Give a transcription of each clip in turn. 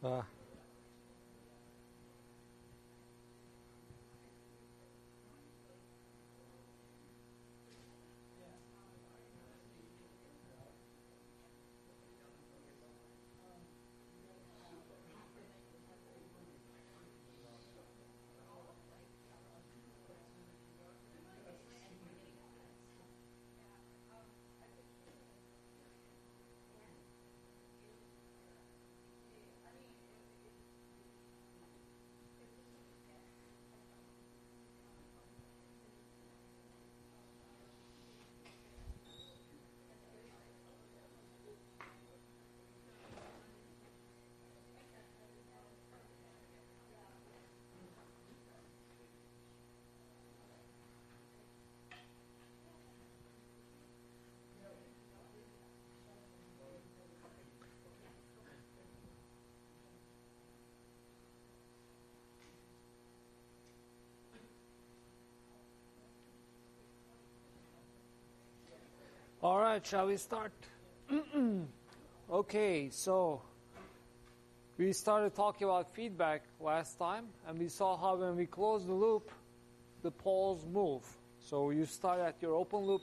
Uh, all right, shall we start? Okay, so we started talking about feedback last time, and we saw how when we close the loop, the poles move. So you start at your open loop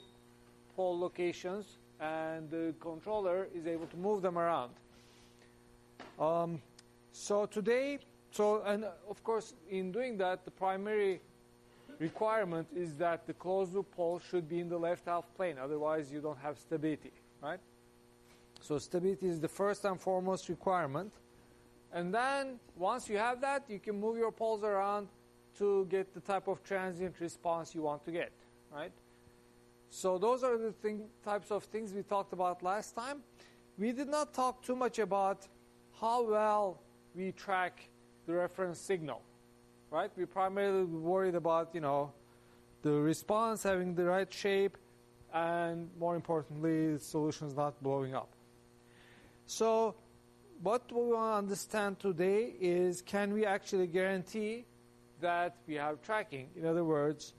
pole locations, and the controller is able to move them around. So today, and of course, in doing that, the primary requirement is that the closed loop pole should be in the left half plane. Otherwise, you don't have stability, right? So stability is the first and foremost requirement. And then once you have that, you can move your poles around to get the type of transient response you want to get, right? So those are the types of things we talked about last time. We did not talk too much about how well we track the reference signal, right? We primarily worried about, the response having the right shape, and more importantly, the solutions not blowing up. So what we want to understand today is, can we actually guarantee that we have tracking? In other words,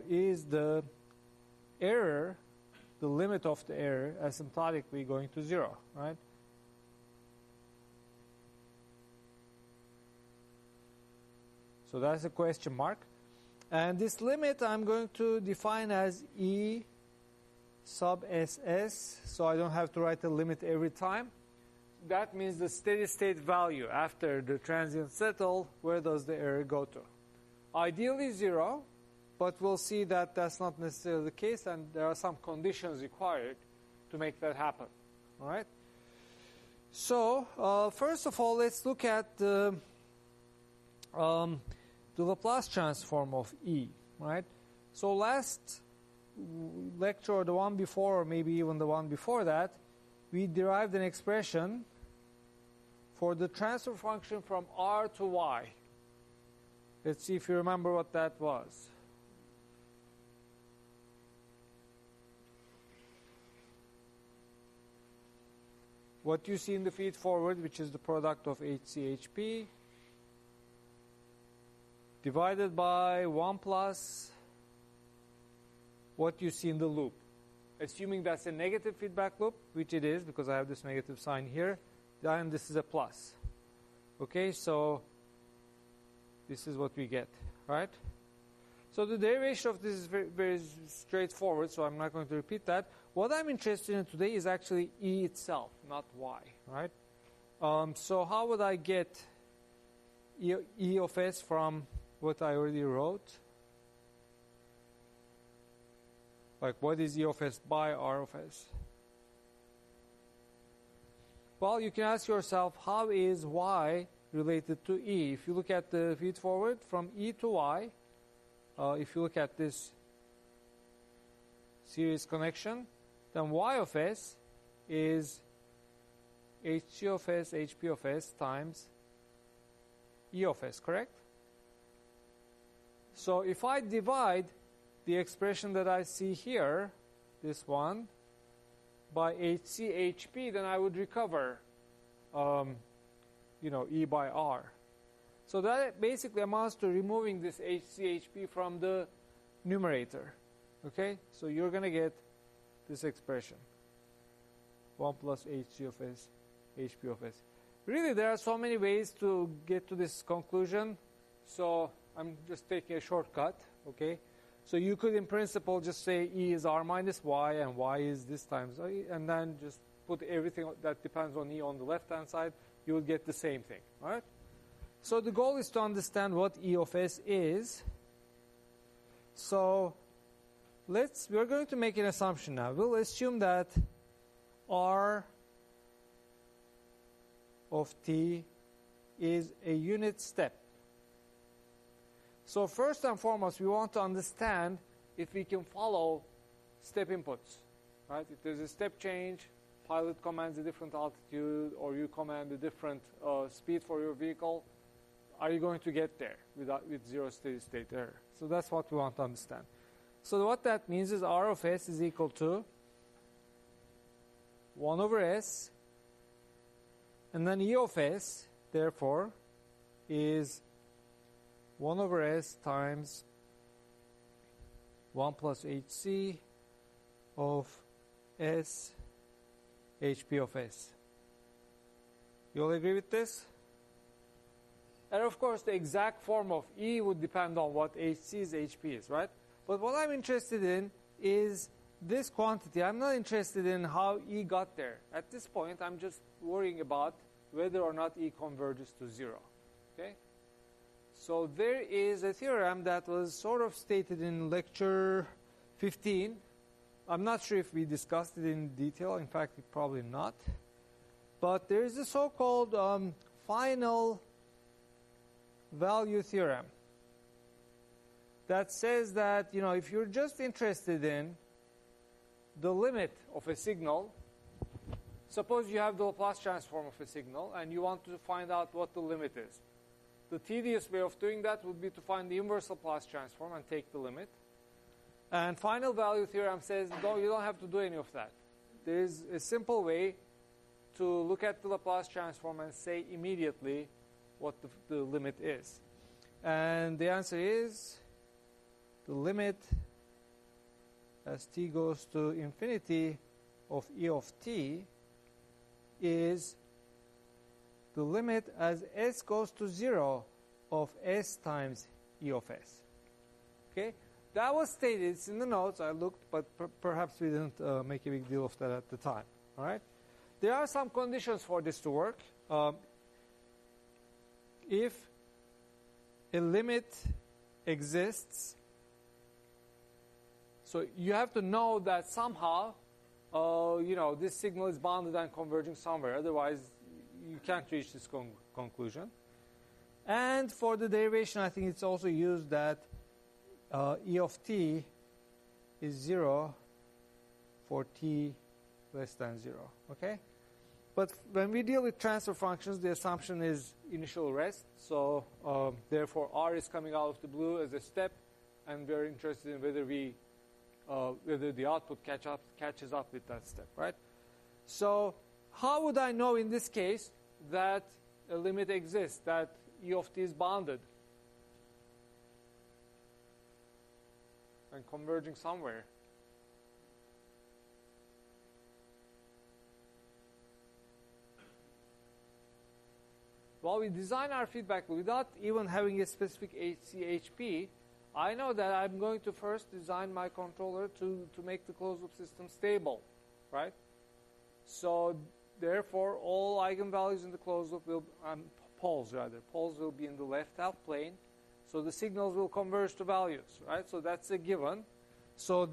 is the error, the limit of the error, asymptotically going to 0, right? So that's a question mark. And this limit I'm going to define as E sub SS, so I don't have to write a limit every time. That means the steady state value after the transient settle, where does the error go to? Ideally 0, but we'll see that that's not necessarily the case, and there are some conditions required to make that happen. All right? So first of all, let's look at the Laplace transform of E, right? So last lecture, or the one before, or maybe even the one before that, we derived an expression for the transfer function from R to Y. Let's see if you remember what that was. What you see in the feed forward, which is the product of HCHP, divided by 1 plus what you see in the loop. Assuming that's a negative feedback loop, which it is because I have this negative sign here, then this is a plus. Okay, so this is what we get, right? So the derivation of this is very, very straightforward, so I'm not going to repeat that. What I'm interested in today is actually E itself, not Y, right? So how would I get E of S from what I already wrote? Like, what is E of S by R of S? Well, you can ask yourself, how is Y related to E? If you look at the feed forward from E to Y, if you look at this series connection, then Y of S is HG of S, HP of S times E of S, correct? So if I divide the expression that I see here, this one, by HCHP, then I would recover, E by R. So that basically amounts to removing this HCHP from the numerator. Okay? So you're going to get this expression. 1 plus HG of S, HP of S. Really, there are so many ways to get to this conclusion, so I'm just taking a shortcut, okay? So you could, in principle, just say E is R minus Y, and Y is this times E, and then just put everything that depends on E on the left-hand side. You will get the same thing, all right? So the goal is to understand what E of S is. So we're going to make an assumption now. We'll assume that R of T is a unit step. So first and foremost, we want to understand if we can follow step inputs, right? If there's a step change, pilot commands a different altitude, or you command a different speed for your vehicle, are you going to get there with zero steady state error? So that's what we want to understand. So what that means is R of S is equal to 1 over S, and then E of S, therefore, is 1 over S times 1 plus HC of S HP of S. You all agree with this? And of course, the exact form of E would depend on what HC's HP is, right? But what I'm interested in is this quantity. I'm not interested in how E got there. At this point, I'm just worrying about whether or not E converges to 0, okay? So there is a theorem that was sort of stated in lecture 15. I'm not sure if we discussed it in detail. In fact, probably not. But there is a so-called final value theorem that says that, you know, if you're just interested in the limit of a signal, suppose you have the Laplace transform of a signal and you want to find out what the limit is. The tedious way of doing that would be to find the inverse Laplace transform and take the limit. And final value theorem says you don't have to do any of that. There is a simple way to look at the Laplace transform and say immediately what the limit is. And the answer is the limit as t goes to infinity of E of t is the limit as s goes to 0 of s times E of s. Okay? That was stated. It's in the notes. I looked, but perhaps we didn't make a big deal of that at the time. All right? There are some conditions for this to work. If a limit exists, so you have to know that somehow, this signal is bounded and converging somewhere. Otherwise, you can't reach this conclusion. And for the derivation, I think it's also used that E of t is 0 for t less than 0. Okay? But when we deal with transfer functions, the assumption is initial rest. So therefore, R is coming out of the blue as a step, and we're interested in whether the output catches up with that step, right? So how would I know in this case that a limit exists, that E of t is bounded and converging somewhere? Well, we design our feedback without even having a specific HCHP. I know that I'm going to first design my controller to make the closed-loop system stable, right? So therefore, all eigenvalues in the closed-loop poles will be in the left half plane. So the signals will converge to values, right? So that's a given. So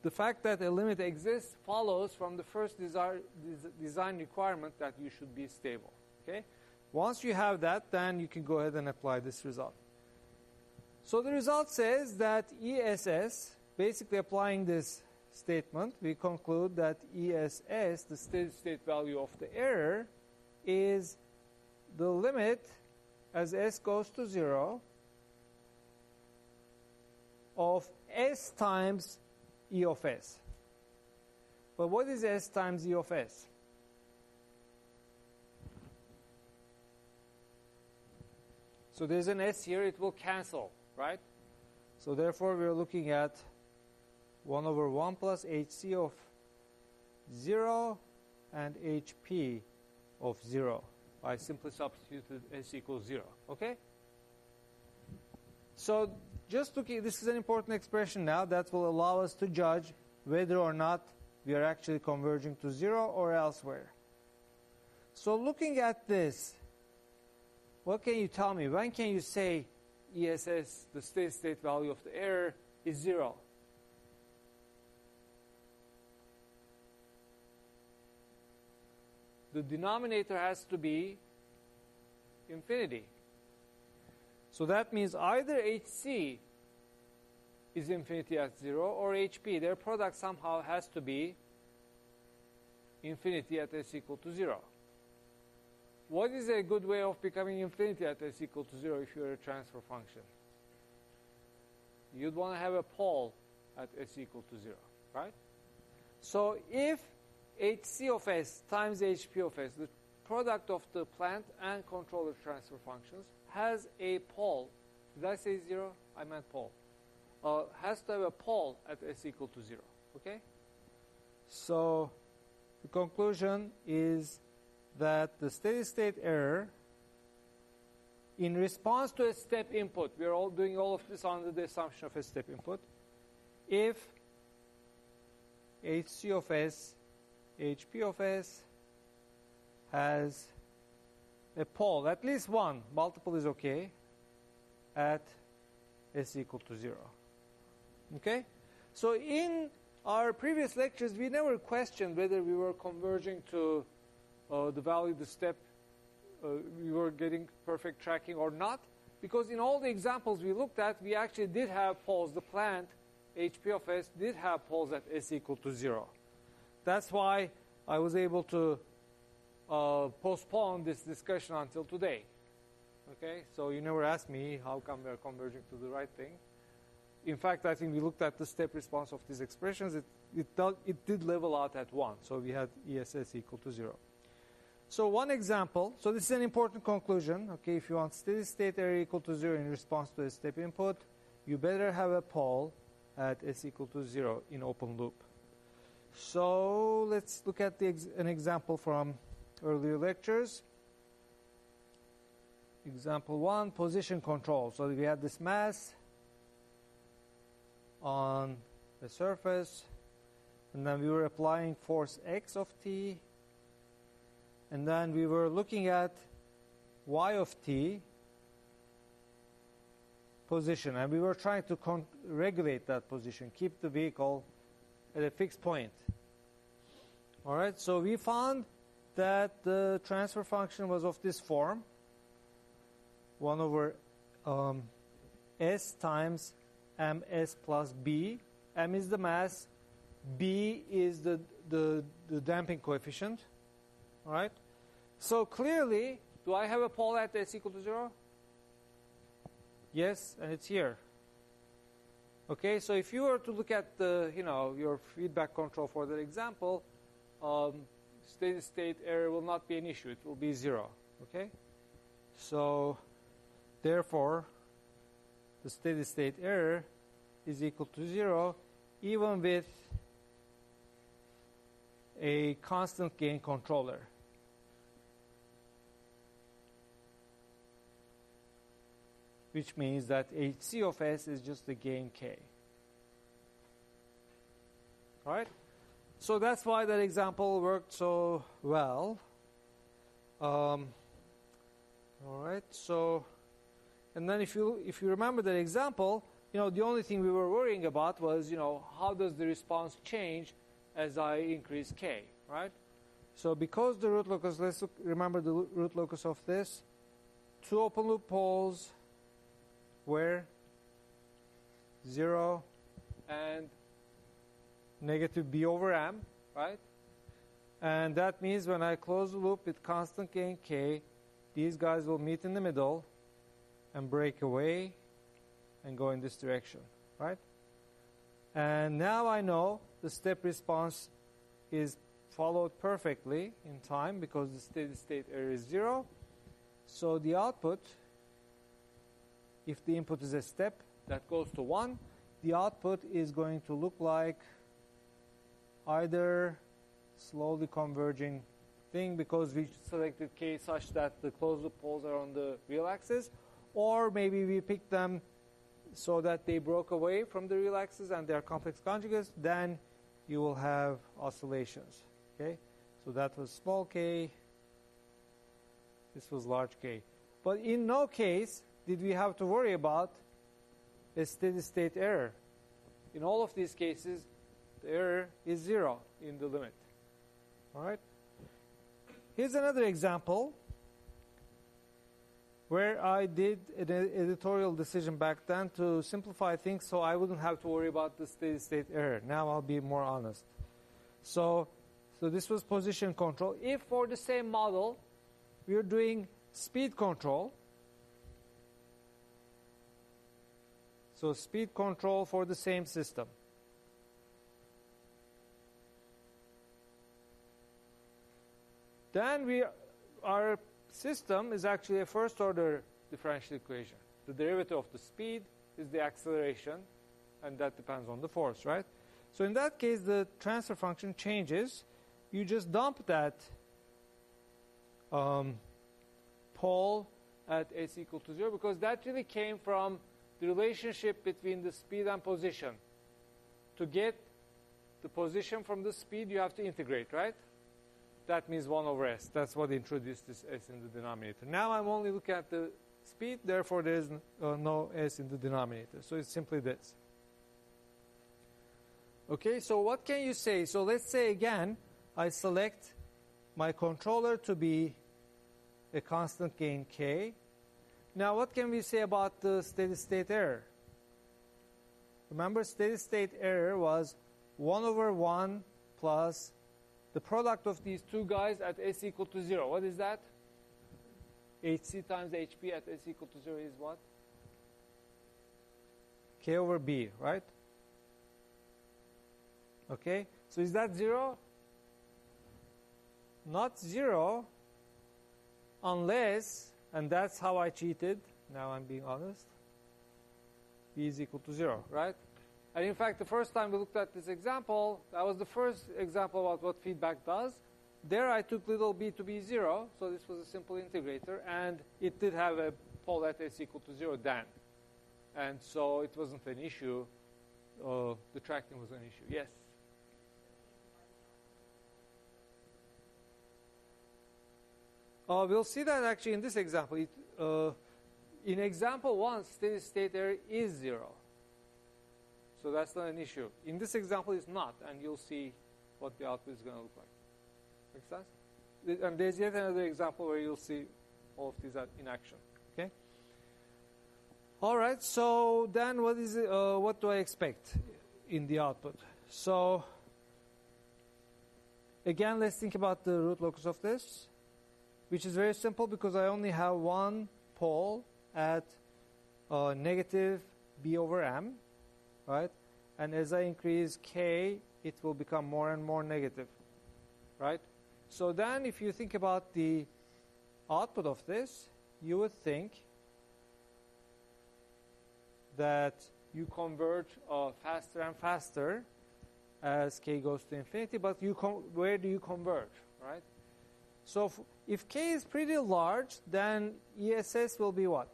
the fact that a limit exists follows from the first design requirement that you should be stable, okay? Once you have that, then you can go ahead and apply this result. So the result says that ESS, basically applying this statement, we conclude that ESS, the steady state value of the error, is the limit as s goes to 0 of s times E of s. But what is s times E of s? So there's an s here, it will cancel, right? So therefore, we're looking at 1 over 1 plus hc of 0 and hp of 0. I simply substituted s equals 0. Okay? So just looking, this is an important expression now that will allow us to judge whether or not we are actually converging to 0 or elsewhere. So looking at this, what can you tell me? When can you say ESS, the steady state value of the error, is 0? The denominator has to be infinity. So that means either HC is infinity at 0 or HP. Their product somehow has to be infinity at s equal to 0. What is a good way of becoming infinity at s equal to 0 if you're a transfer function? You'd want to have a pole at s equal to 0, right? So if HC of s times HP of s, the product of the plant and controller transfer functions, has a pole. Did I say 0? I meant pole. Has to have a pole at s equal to 0. Okay? So the conclusion is that the steady state error in response to a step input, we are all doing all of this under the assumption of a step input, if HC of s, HP of s has a pole, at least one, multiple is okay, at s equal to 0. Okay? So in our previous lectures, we never questioned whether we were converging to the value, the step, we were getting perfect tracking or not, because in all the examples we looked at, we actually did have poles. The plant, HP of s, did have poles at s equal to 0. That's why I was able to postpone this discussion until today. Okay, so you never asked me how come we are converging to the right thing. In fact, I think we looked at the step response of these expressions. It did level out at 1, so we had ESS equal to 0. So one example, so this is an important conclusion. Okay, if you want steady state error equal to 0 in response to a step input, you better have a pole at s equal to 0 in open loop. So let's look at an example from earlier lectures. Example 1, position control. So we had this mass on the surface, and then we were applying force x of t, and then we were looking at y of t position, and we were trying to regulate that position, keep the vehicle at a fixed point. All right, so we found that the transfer function was of this form, 1 over s times ms plus b. M is the mass, b is the damping coefficient. All right, so clearly, do I have a pole at s equal to 0? Yes, and it's here. Okay, so if you were to look at the, your feedback control for that example, steady state error will not be an issue. It will be 0. Okay, so therefore, the steady state error is equal to 0, even with a constant gain controller. Which means that HC of s is just the gain k. All right? So that's why that example worked so well. All right, so, and then if you remember that example, the only thing we were worrying about was, how does the response change as I increase k, right? So because the root locus, let's remember the root locus of this, 2 open loop poles where 0 and negative b over m, right? And that means when I close the loop with constant gain k, these guys will meet in the middle and break away and go in this direction, right? And now I know the step response is followed perfectly in time because the steady state error is 0. So the output, if the input is a step that goes to 1, the output is going to look like either slowly converging thing because we selected K such that the closed loop poles are on the real axis, or maybe we picked them so that they broke away from the real axis and they are complex conjugates, then you will have oscillations. Okay, so that was small k, this was large K. But in no case did we have to worry about a steady state error. In all of these cases, the error is 0 in the limit. All right. Here's another example where I did an editorial decision back then to simplify things so I wouldn't have to worry about the steady state error. Now I'll be more honest. So this was position control. If for the same model we are doing speed control, so speed control for the same system. Then our system is actually a first order differential equation. The derivative of the speed is the acceleration, and that depends on the force, right? So in that case, the transfer function changes. You just dump that pole at s equal to 0 because that really came from the relationship between the speed and position. To get the position from the speed, you have to integrate, right? That means 1 over s. That's what introduced this s in the denominator. Now I'm only looking at the speed, therefore there is no s in the denominator. So it's simply this. Okay, so what can you say? So let's say again, I select my controller to be a constant gain k. Now what can we say about the steady state error? Remember, steady state error was 1 over 1 plus the product of these two guys at s equal to 0. What is that? hc times hp at s equal to 0 is what? K over b, right? Okay, so is that 0? Not 0 unless, and that's how I cheated, now I'm being honest, b is equal to 0, right? And in fact, the first time we looked at this example, that was the first example about what feedback does. There I took little b to be 0, so this was a simple integrator, and it did have a pole at s equal to 0 then. And so it wasn't an issue. The tracking was an issue. Yes? We'll see that actually in this example. In example 1, steady state error is 0. So that's not an issue. In this example, it's not, and you'll see what the output is going to look like. Make sense? And there's yet another example where you'll see all of these in action. Okay. All right. So then, what do I expect in the output? So again, let's think about the root locus of this, which is very simple because I only have one pole at negative b over m. Right? And as I increase k, it will become more and more negative. Right? So then if you think about the output of this, you would think that you converge faster and faster as k goes to infinity, but where do you converge? Right? So if k is pretty large, then ESS will be what?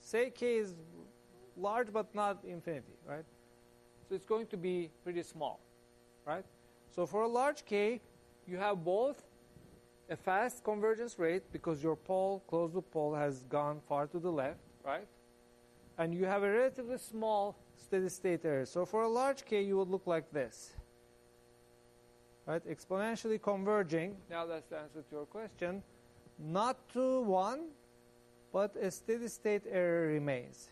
Say k is large but not infinity, right? So it's going to be pretty small, right? So for a large k, you have both a fast convergence rate because your pole, closed loop pole, has gone far to the left, right? And you have a relatively small steady state error. So for a large k, you would look like this, right? Exponentially converging. Now that's the answer to your question. Not to 1, but a steady state error remains.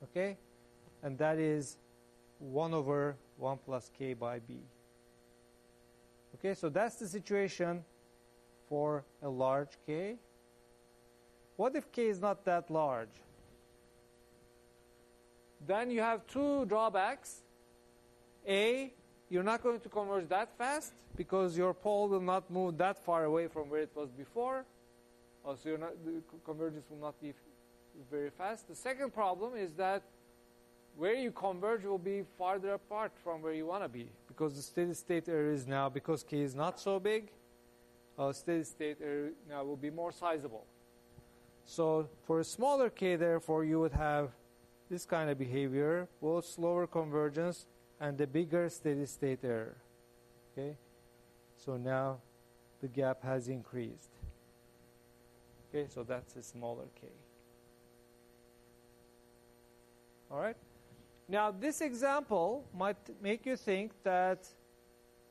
Okay? And that is 1 over 1 plus k by b. Okay, so that's the situation for a large k. What if k is not that large? Then you have two drawbacks. A, you're not going to converge that fast because your pole will not move that far away from where it was before. So the convergence will not be very fast. The second problem is that where you converge will be farther apart from where you want to be, because the steady state error is now, because k is not so big, steady state error now will be more sizable. So for a smaller k, therefore, you would have this kind of behavior, both slower convergence and the bigger steady state error. Okay, so now the gap has increased. Okay, so that's a smaller k. All right. Now this example might make you think that,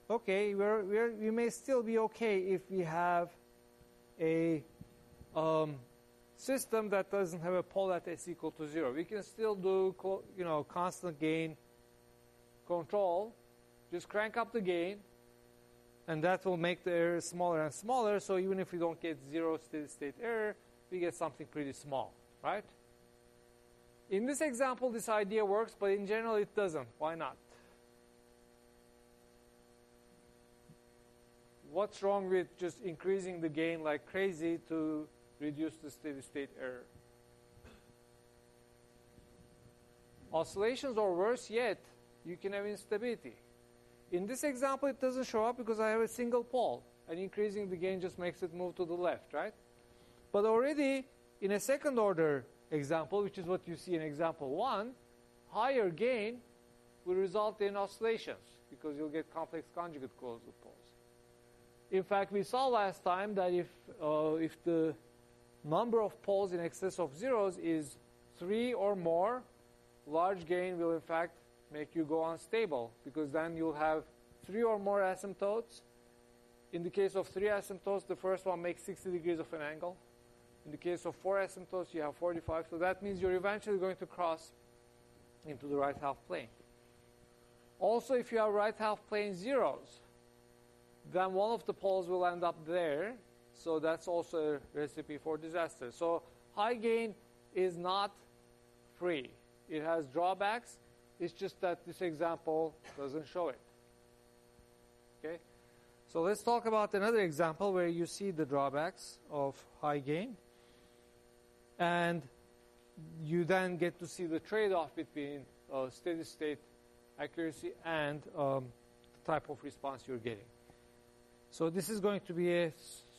okay, we may still be okay if we have a system that doesn't have a pole at s equal to 0. We can still do, constant gain control. Just crank up the gain, and that will make the error smaller and smaller. So even if we don't get 0 steady state error, we get something pretty small, right? In this example, this idea works, but in general, it doesn't. Why not? What's wrong with just increasing the gain like crazy to reduce the steady state error? Oscillations, or worse yet, you can have instability. In this example, it doesn't show up because I have a single pole, and increasing the gain just makes it move to the left, right? But already in a second order example, which is what you see in example 1, higher gain will result in oscillations because you'll get complex conjugate closed loop poles. In fact, we saw last time that if the number of poles in excess of zeros is 3 or more, large gain will in fact make you go unstable, because then you'll have 3 or more asymptotes. In the case of 3 asymptotes, the first one makes 60 degrees of an angle. In the case of 4 asymptotes, you have 45. So that means you're eventually going to cross into the right half plane. Also, if you have right half plane zeros, then one of the poles will end up there. So that's also a recipe for disaster. So high gain is not free. It has drawbacks. It's just that this example doesn't show it. Okay? So let's talk about another example where you see the drawbacks of high gain. And you then get to see the trade-off between steady state accuracy and the type of response you're getting. So this is going to be a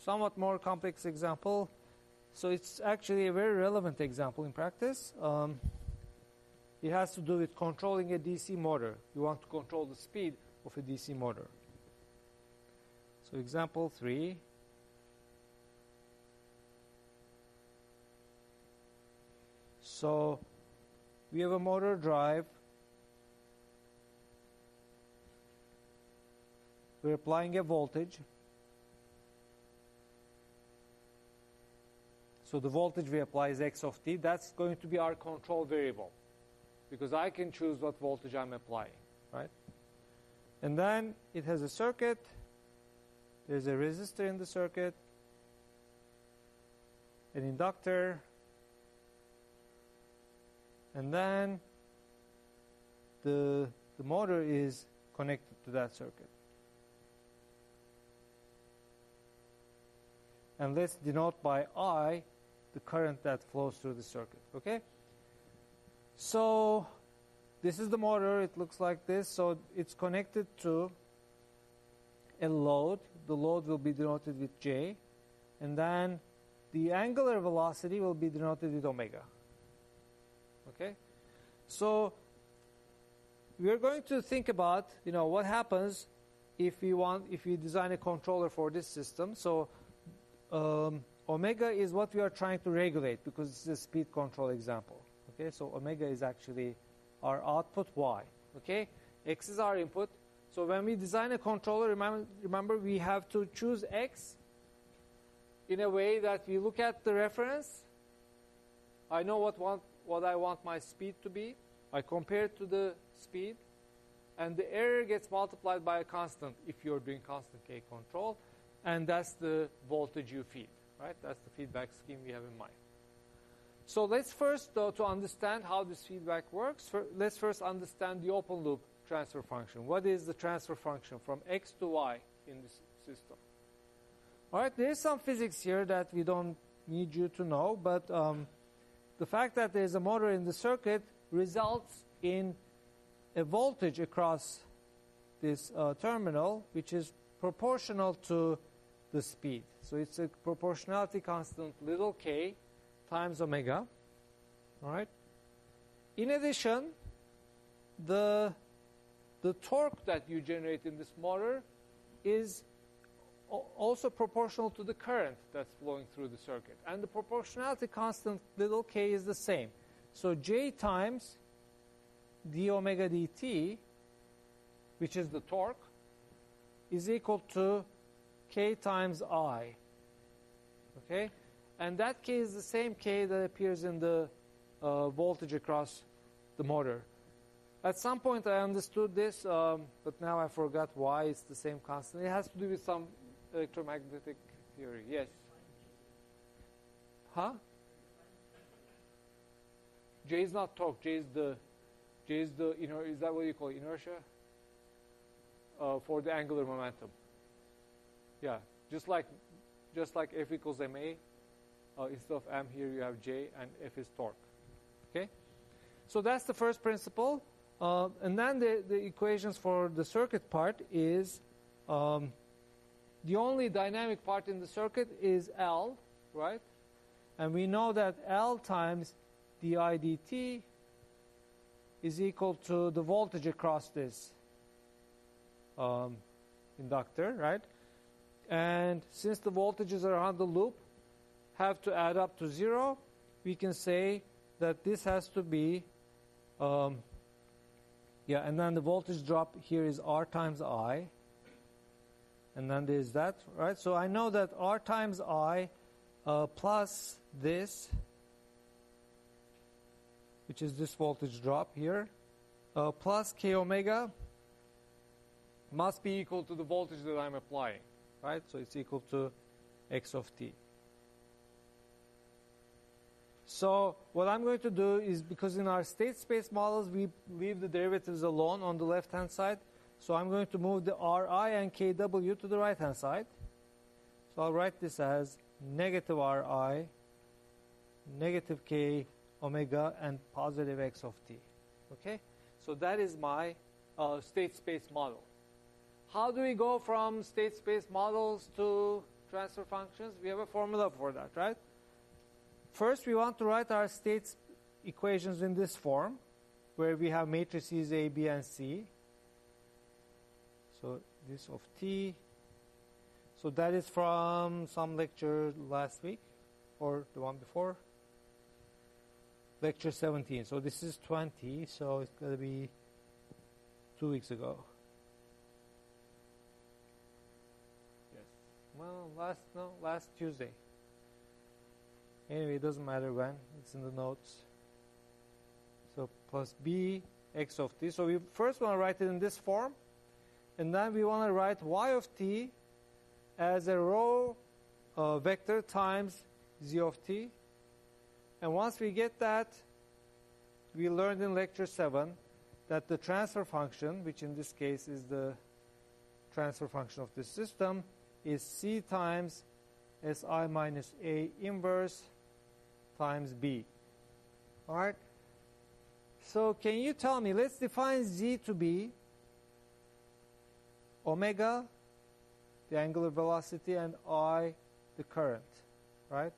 somewhat more complex example. So it's actually a very relevant example in practice. It has to do with controlling a DC motor. You want to control the speed of a DC motor. So example 3. So we have a motor drive. We're applying a voltage. So the voltage we apply is x of t. That's going to be our control variable, because I can choose what voltage I'm applying, right? And then it has a circuit. There's a resistor in the circuit, an inductor, and then the motor is connected to that circuit. And let's denote by I the current that flows through the circuit, okay? So this is the motor. It looks like this. So it's connected to a load. The load will be denoted with J. And then the angular velocity will be denoted with omega. Okay? So we're going to think about, what happens if we design a controller for this system. So omega is what we are trying to regulate, because it's a speed control example. Okay, so omega is actually our output y. Okay, x is our input. So when we design a controller, remember we have to choose x in a way that we look at the reference. I know what I want my speed to be. I compare it to the speed, and the error gets multiplied by a constant if you're doing constant k control, and that's the voltage you feed. Right? That's the feedback scheme we have in mind. So let's first, though, to understand how this feedback works, let's first understand the open loop transfer function. What is the transfer function from x to y in this system? All right, there is some physics here that we don't need you to know, but the fact that there is a motor in the circuit results in a voltage across this terminal, which is proportional to the speed. So it's a proportionality constant little k times omega. All right. In addition, the torque that you generate in this motor is also proportional to the current that's flowing through the circuit. And the proportionality constant little k is the same. So J times d omega dt, which is the torque, is equal to k times I. Okay? And that k is the same k that appears in the voltage across the motor. At some point I understood this, but now I forgot why it's the same constant. It has to do with some electromagnetic theory. Yes? Huh? J is not torque. J is the is that what you call inertia? For the angular momentum. Yeah, just like F equals ma, instead of m here you have J, and F is torque. Okay, so that's the first principle, and then the equations for the circuit part is the only dynamic part in the circuit is L, right? And we know that L times di dt is equal to the voltage across this inductor, right? And since the voltages around the loop have to add up to 0, we can say that this has to be, and then the voltage drop here is R times I, and then there's that, right? So I know that R times I plus this, which is this voltage drop here, plus k omega must be equal to the voltage that I'm applying, right? So it's equal to x of t. So what I'm going to do is, because in our state space models we leave the derivatives alone on the left hand side, so I'm going to move the Ri and Kw to the right hand side. So I'll write this as negative Ri, negative k omega, and positive x of t. Okay? So that is my state space model. How do we go from state space models to transfer functions? We have a formula for that, right? First, we want to write our state equations in this form, where we have matrices A, B, and C. So this of t. So that is from some lecture last week, or the one before. Lecture 17. So this is 20, so it's going to be 2 weeks ago. Yes. Well, last Tuesday. Anyway, it doesn't matter when. It's in the notes. So plus b x of t. So we first want to write it in this form. And then we want to write y of t as a row vector times z of t. And once we get that, we learned in lecture 7 that the transfer function, which in this case is the transfer function of this system, is c times si minus a inverse times b. All right? So can you tell me, let's define z to be omega, the angular velocity, and I, the current, right?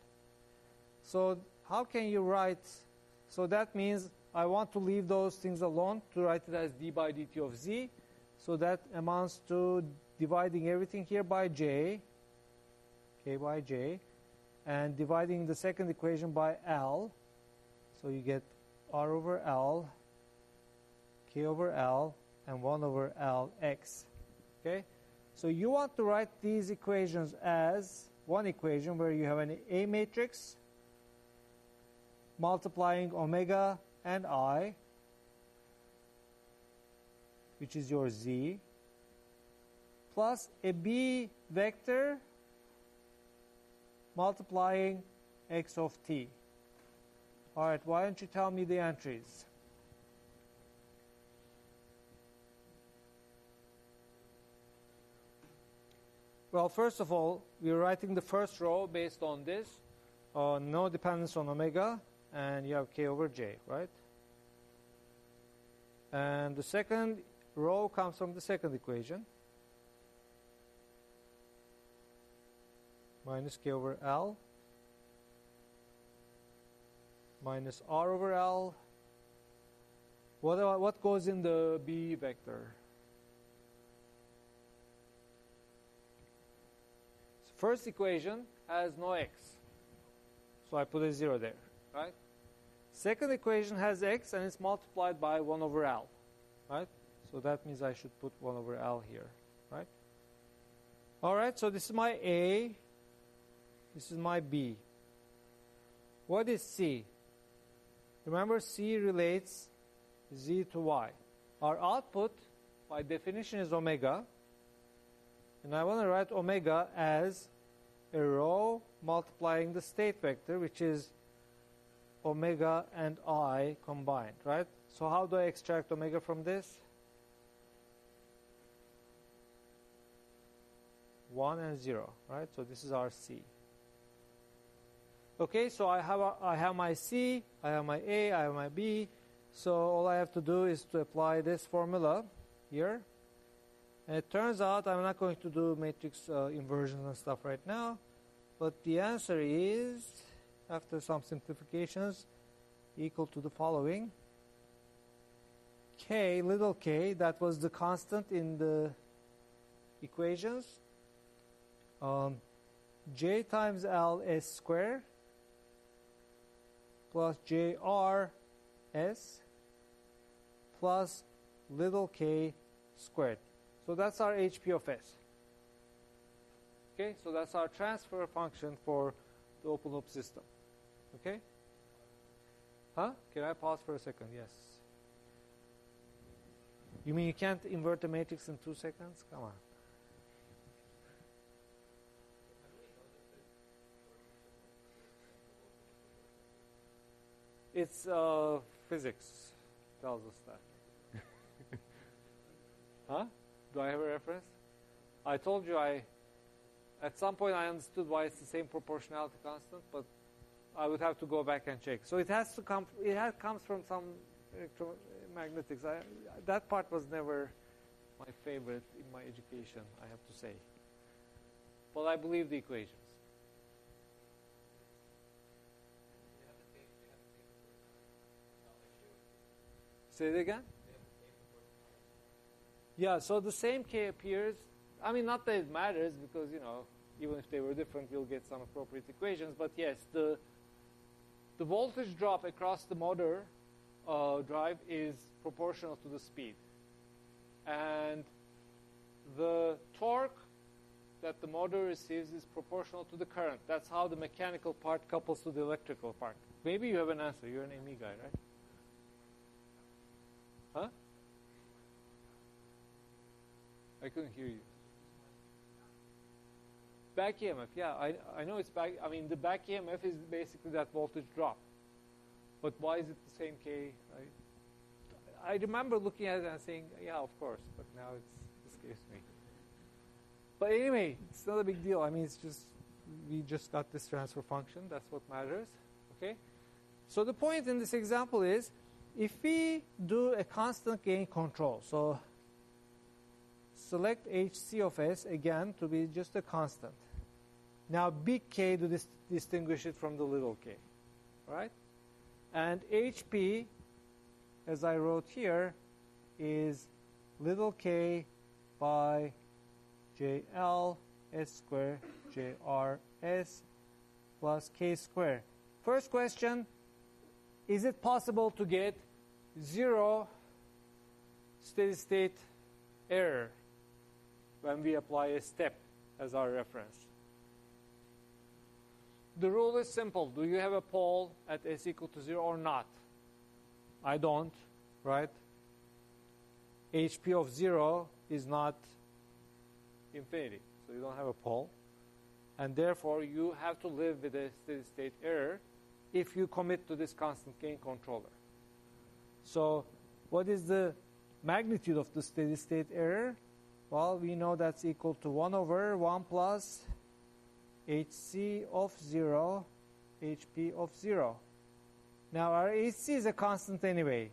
So how can you write, so that means I want to leave those things alone to write it as d by dt of z. So that amounts to dividing everything here by j, k by j, and dividing the second equation by L. So you get R over L, k over L, and 1 over Lx. Okay? So you want to write these equations as one equation where you have an A matrix multiplying omega and I, which is your z, plus a B vector multiplying x of t. All right, why don't you tell me the entries? Well, first of all, we're writing the first row based on this. No dependence on omega, and you have k over j, right? And the second row comes from the second equation. Minus k over L minus r over L. What goes in the B vector? First equation has no x, so I put a 0 there, right? Second equation has x, and it's multiplied by 1 over L, right? So that means I should put 1 over L here, right? All right, so this is my A, this is my B. What is C? Remember, C relates Z to Y. Our output, by definition, is omega. And I want to write omega as a row multiplying the state vector, which is omega and I combined, right? So how do I extract omega from this? 1 and 0, right? So this is our C. Okay, so I have my C, I have my A, I have my B. So all I have to do is to apply this formula here. And it turns out I'm not going to do matrix inversions and stuff right now. But the answer is, after some simplifications, equal to the following. K, little k, that was the constant in the equations. J times L S squared plus JR S plus little k squared. So that's our HP of S. Okay, so that's our transfer function for the open loop system. Okay? Huh? Can I pause for a second? Yes. You mean you can't invert the matrix in 2 seconds? Come on. It's physics tells us that. Huh? Do I have a reference? I told you at some point I understood why it's the same proportionality constant, but I would have to go back and check. So it has to come. It comes from some electromagnetics. That part was never my favorite in my education, I have to say. But I believe the equations. Say it again? Yeah, so the same K appears. I mean, not that it matters, because, even if they were different, we'll get some appropriate equations. But yes, the voltage drop across the motor drive is proportional to the speed. And the torque that the motor receives is proportional to the current. That's how the mechanical part couples to the electrical part. Maybe you have an answer. You're an ME guy, right? Huh? I couldn't hear you. Back EMF, yeah, I know it's back. I mean, the back EMF is basically that voltage drop. But why is it the same K? I remember looking at it and saying, yeah, of course, but now it escapes me. But anyway, it's not a big deal. I mean, it's just, we just got this transfer function. That's what matters, okay? So the point in this example is, if we do a constant gain control, so select HC of S again to be just a constant. Now big K to distinguish it from the little k, right? And HP, as I wrote here, is little k by JL S squared JRS plus K squared. First question, is it possible to get 0 steady state error when we apply a step as our reference? The rule is simple. Do you have a pole at S equal to 0 or not? I don't, right? HP of 0 is not infinity, so you don't have a pole. And therefore, you have to live with a steady state error if you commit to this constant gain controller. So what is the magnitude of the steady state error? Well, we know that's equal to 1 over 1 plus HC of 0, HP of 0. Now, our HC is a constant anyway.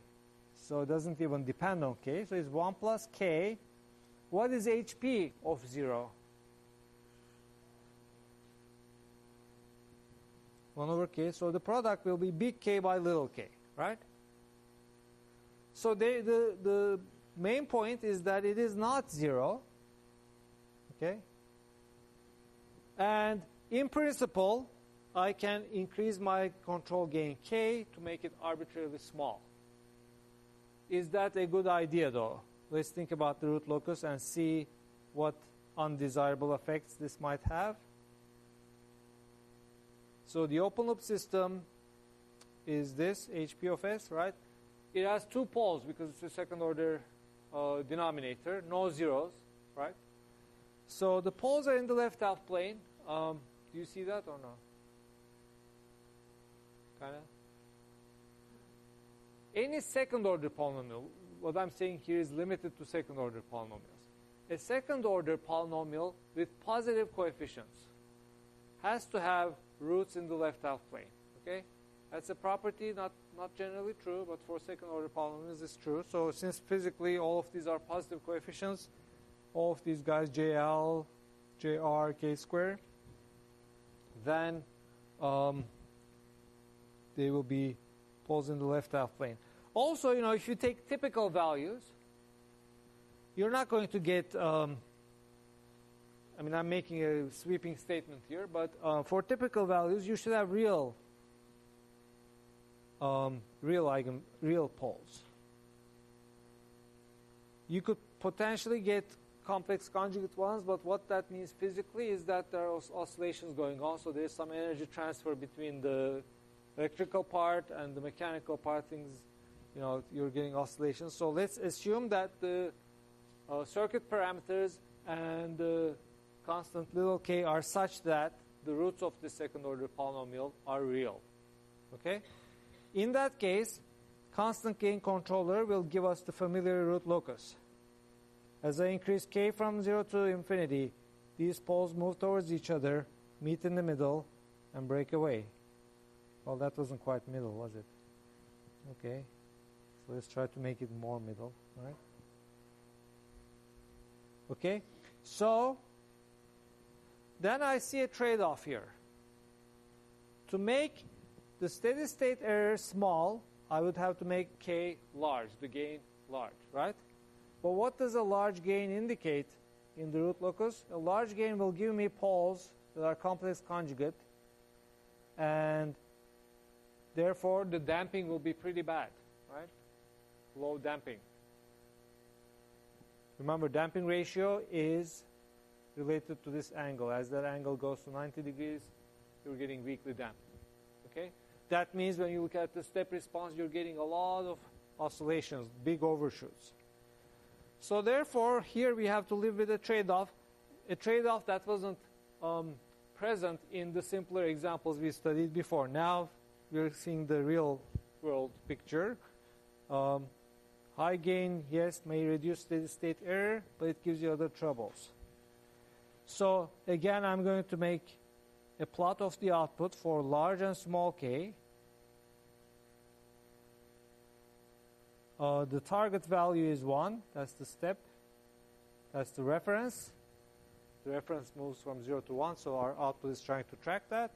So it doesn't even depend on k. So it's 1 plus k. What is HP of 0? 1 over k. So the product will be big K by little k, right? So the main point is that it is not 0. Okay? And in principle, I can increase my control gain k to make it arbitrarily small. Is that a good idea, though? Let's think about the root locus and see what undesirable effects this might have. So the open loop system is this, HP of S, right? It has two poles because it's a second order denominator, no zeros, right? So the poles are in the left half plane. Do you see that or no? Kind of? Any second order polynomial, what I'm saying here is limited to second order polynomials. A second order polynomial with positive coefficients has to have roots in the left half plane. Okay? That's a property, not generally true, but for second order polynomials it's true. So since physically all of these are positive coefficients, all of these guys, JL, JR, K square, then they will be poles in the left half plane. Also, you know, if you take typical values, you're not going to get, I mean, I'm making a sweeping statement here, but for typical values, you should have real poles. You could potentially get complex conjugate ones, but what that means physically is that there are oscillations going on, so there's some energy transfer between the electrical part and the mechanical part. Things, you know, you're getting oscillations. So let's assume that the circuit parameters and the constant little k are such that the roots of the second order polynomial are real. Okay? In that case, constant gain controller will give us the familiar root locus. As I increase k from 0 to infinity, these poles move towards each other, meet in the middle, and break away. Well, that wasn't quite middle, was it? Okay. So let's try to make it more middle, right? Okay. So then I see a trade-off here. To make the steady state error small, I would have to make k large, the gain large, right? But what does a large gain indicate in the root locus? A large gain will give me poles that are complex conjugate, and therefore the damping will be pretty bad, right? Low damping. Remember, damping ratio is related to this angle. As that angle goes to 90 degrees, you're getting weakly damped. Okay? That means when you look at the step response, you're getting a lot of oscillations, big overshoots. So therefore, here we have to live with a trade-off that wasn't present in the simpler examples we studied before. Now we're seeing the real world picture. High gain, yes, may reduce steady state error, but it gives you other troubles. So again, I'm going to make a plot of the output for large and small k. The target value is 1. That's the step. That's the reference. The reference moves from 0 to 1, so our output is trying to track that.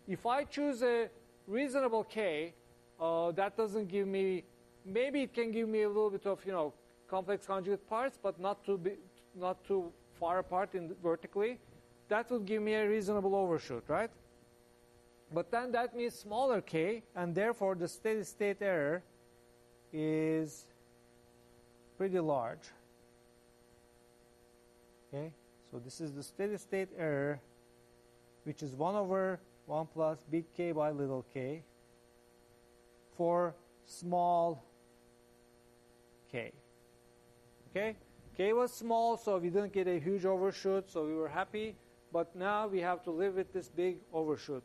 If I choose a reasonable k, that doesn't give me, maybe it can give me a little bit of, you know, complex conjugate parts, but not too far apart vertically. That would give me a reasonable overshoot, right? But then that means smaller k, and therefore the steady state error is pretty large. Okay, so this is the steady state error, which is 1 over 1 plus big K by little k for small k. Okay, k was small, so we didn't get a huge overshoot, so we were happy. But now we have to live with this big overshoot.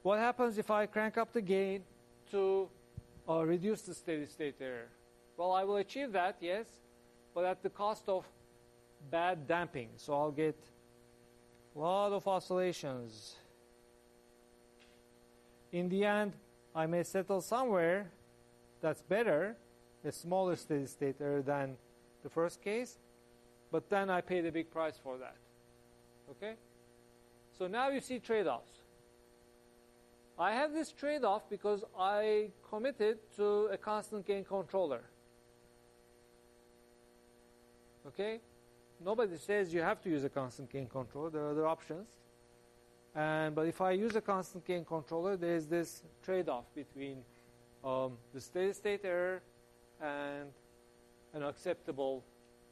What happens if I crank up the gain to reduce the steady state error? Well, I will achieve that, yes, but at the cost of bad damping. So I'll get a lot of oscillations. In the end, I may settle somewhere That's better, a smaller steady state error than the first case, but then I paid a big price for that. Okay? So now you see trade-offs. I have this trade-off because I committed to a constant gain controller. Okay? Nobody says you have to use a constant gain controller. There are other options. But if I use a constant gain controller, there is this trade-off between the steady state error and an acceptable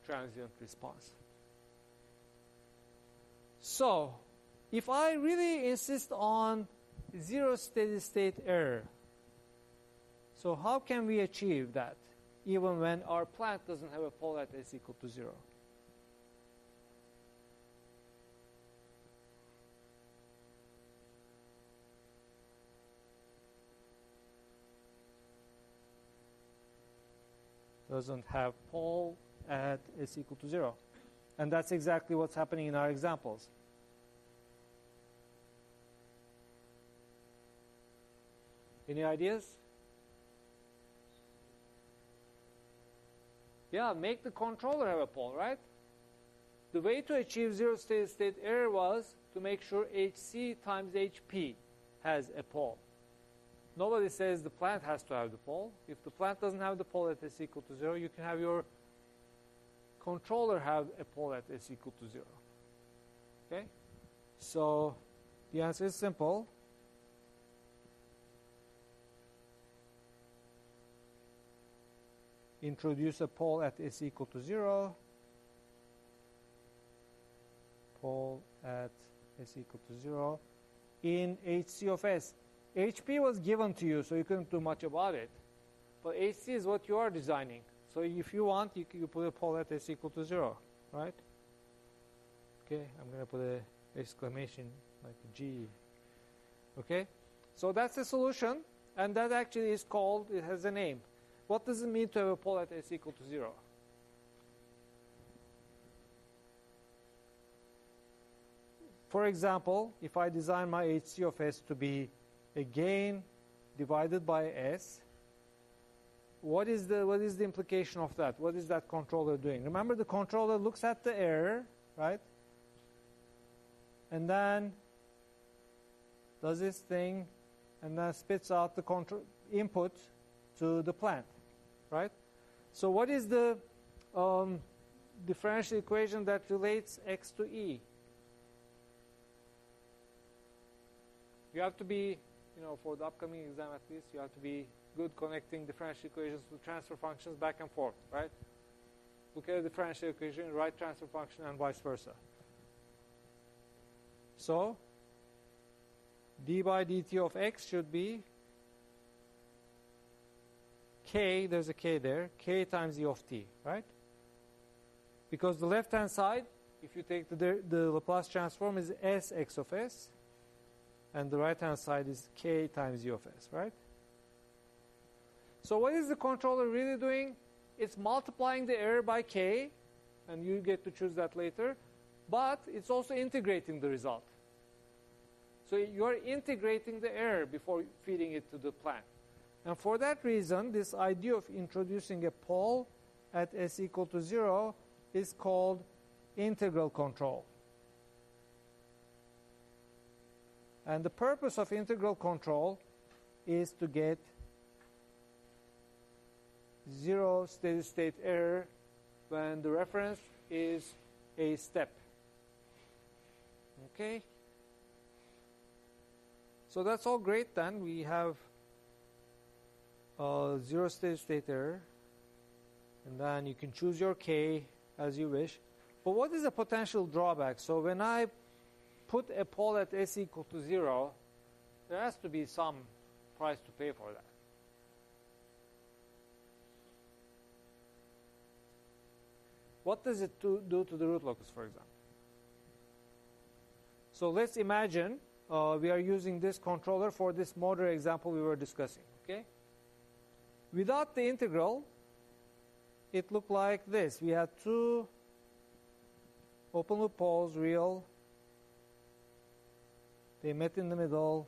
transient response. So, if I really insist on zero steady state error, so how can we achieve that even when our plant doesn't have a pole at s equal to 0? Doesn't have pole at s equal to 0. And that's exactly what's happening in our examples. Any ideas? Yeah, make the controller have a pole, right? The way to achieve zero steady state error was to make sure HC times HP has a pole. Nobody says the plant has to have the pole. If the plant doesn't have the pole at s equal to 0, you can have your controller have a pole at s equal to 0. Okay? So the answer is simple. Introduce a pole at s equal to 0. Pole at s equal to 0 in HC of s. HP was given to you, so you couldn't do much about it. But HC is what you are designing. So if you want, you put a pole at s equal to 0, right? Okay, I'm going to put an exclamation like a G. Okay, so that's the solution, and that actually is called, it has a name. What does it mean to have a pole at s equal to 0? For example, if I design my HC of s to be a gain divided by s, what is the implication of that? What is that controller doing? Remember, the controller looks at the error, right? And then does this thing, and then spits out the input to the plant, right? So what is the differential equation that relates x to e? You have to be, for the upcoming exam at least, you have to be good connecting differential equations to transfer functions back and forth, right? Look at a differential equation, write transfer function, and vice versa. So, d by dt of x should be k, there's a k there, k times e of t, right? Because the left-hand side, if you take the Laplace transform, is s x of s, and the right-hand side is k times u of s, right? So what is the controller really doing? It's multiplying the error by k, and you get to choose that later, but it's also integrating the result. So you're integrating the error before feeding it to the plant. And for that reason, this idea of introducing a pole at s equal to 0 is called integral control. And the purpose of integral control is to get zero steady state error when the reference is a step. Okay? So that's all great then. We have zero steady state error. And then you can choose your k as you wish. But what is the potential drawback? So when I put a pole at s equal to 0, there has to be some price to pay for that. What does it do to the root locus, for example? So let's imagine we are using this controller for this motor example we were discussing. Okay? Without the integral, it looked like this. We had two open loop poles, real. They met in the middle,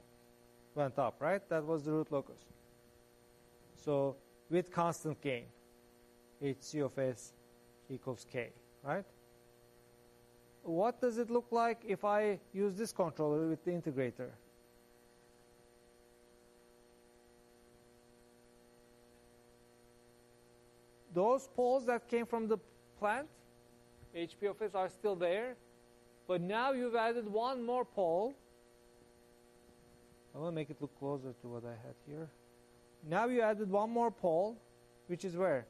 went up, right? That was the root locus. So with constant gain. Hc of s equals k, right? What does it look like if I use this controller with the integrator? Those poles that came from the plant, HP of s, are still there, but now you've added one more pole. I want to make it look closer to what I had here. Now you added one more pole, which is where?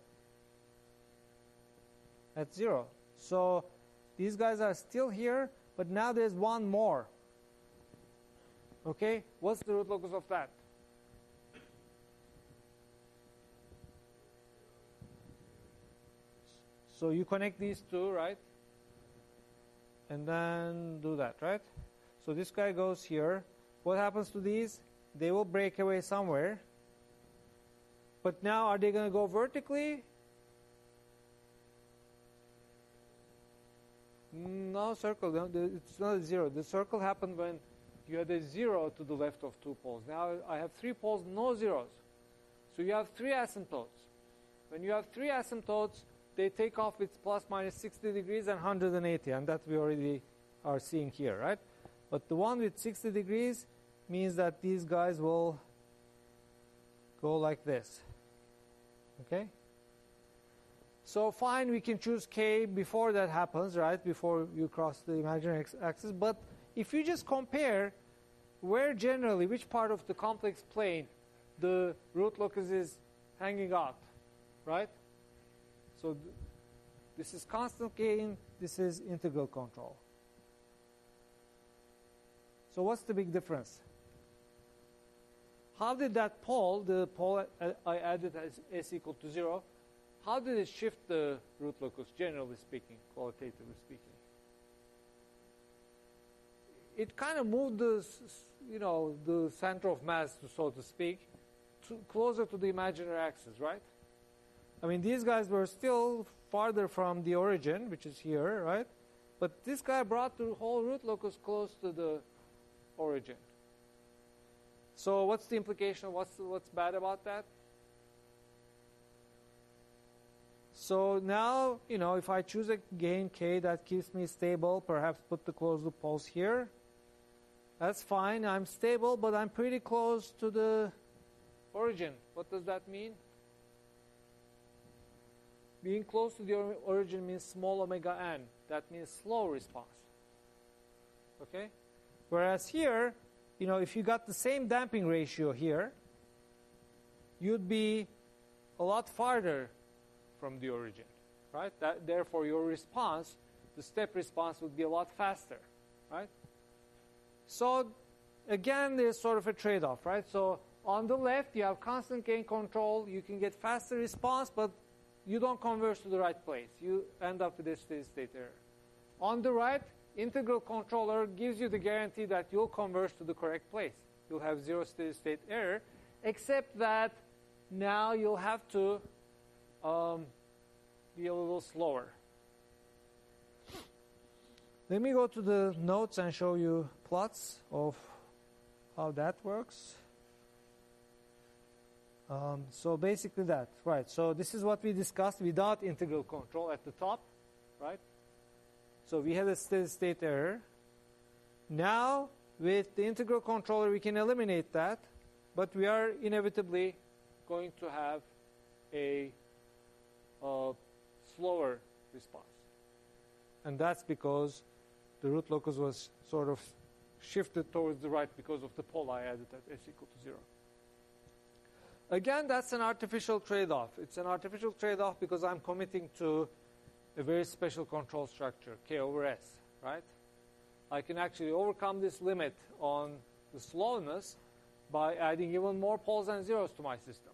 At 0. So these guys are still here, but now there's one more. Okay? What's the root locus of that? So you connect these two, right? And then do that, right? So this guy goes here. What happens to these? They will break away somewhere. But now, are they going to go vertically? No, circle. No, it's not a 0. The circle happened when you had a 0 to the left of 2 poles. Now I have 3 poles, no zeros. So you have 3 asymptotes. When you have 3 asymptotes, they take off with plus minus 60 degrees and 180, and that we already are seeing here, right? But the one with 60 degrees means that these guys will go like this. Okay? So fine, we can choose k before that happens, right? Before you cross the imaginary axis. But if you just compare where generally, which part of the complex plane the root locus is hanging out, right? So this is constant gain, this is integral control. So what's the big difference? How did that pole, the pole I added as s equal to 0, how did it shift the root locus, generally speaking, qualitatively speaking? It kind of moved the, the center of mass, so to speak, closer to the imaginary axis, right? I mean, these guys were still farther from the origin, which is here, right? But this guy brought the whole root locus close to the origin. So what's the implication? What's bad about that? So now, if I choose a gain k that keeps me stable, perhaps put the closed loop poles here, that's fine. I'm stable, but I'm pretty close to the origin. What does that mean? Being close to the origin means small omega n. That means slow response. Okay? Whereas here, if you got the same damping ratio here, you'd be a lot farther from the origin, right? Therefore, your response, the step response, would be a lot faster, right? So, again, there's sort of a trade-off, right? So, on the left, you have constant gain control. You can get faster response, but you don't converge to the right place. You end up with a steady-state error. On the right, integral controller gives you the guarantee that you'll converge to the correct place. You'll have 0 steady-state error, except that now you'll have to be a little slower. Let me go to the notes and show you plots of how that works. So basically that, right? So this is what we discussed without integral control at the top, right? So we had a steady-state error. Now, with the integral controller, we can eliminate that, but we are inevitably going to have a slower response. And that's because the root locus was sort of shifted towards the right because of the pole I added at s equal to 0. Again, that's an artificial trade-off. It's an artificial trade-off because I'm committing to a very special control structure, k over s, right? I can actually overcome this limit on the slowness by adding even more poles and zeros to my system.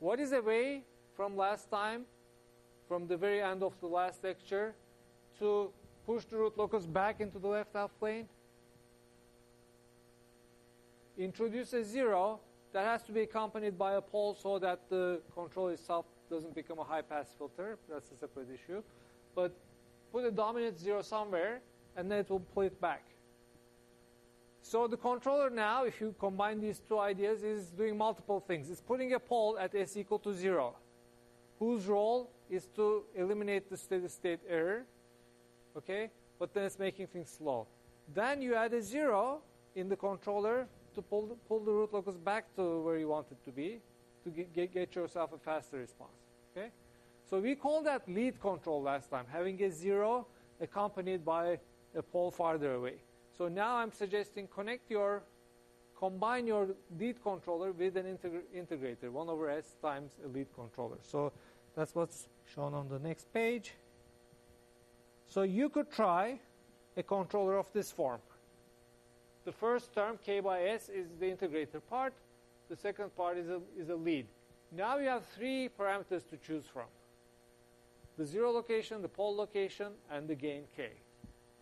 What is a way from last time, from the very end of the last lecture, to push the root locus back into the left half plane? Introduce a 0 that has to be accompanied by a pole so that the control itself doesn't become a high-pass filter. That's a separate issue. But put a dominant 0 somewhere, and then it will pull it back. So the controller now, if you combine these two ideas, is doing multiple things. It's putting a pole at s equal to 0, whose role is to eliminate the steady state error, okay? But then it's making things slow. Then you add a 0 in the controller to pull the root locus back to where you want it to be, to get yourself a faster response, okay? So we called that lead control last time, having a 0 accompanied by a pole farther away. So now I'm suggesting combine your lead controller with an integrator, 1 over s times a lead controller. So that's what's shown on the next page. So you could try a controller of this form. The first term, k by s, is the integrator part. The second part is a lead. Now you have 3 parameters to choose from: the 0 location, the pole location, and the gain k.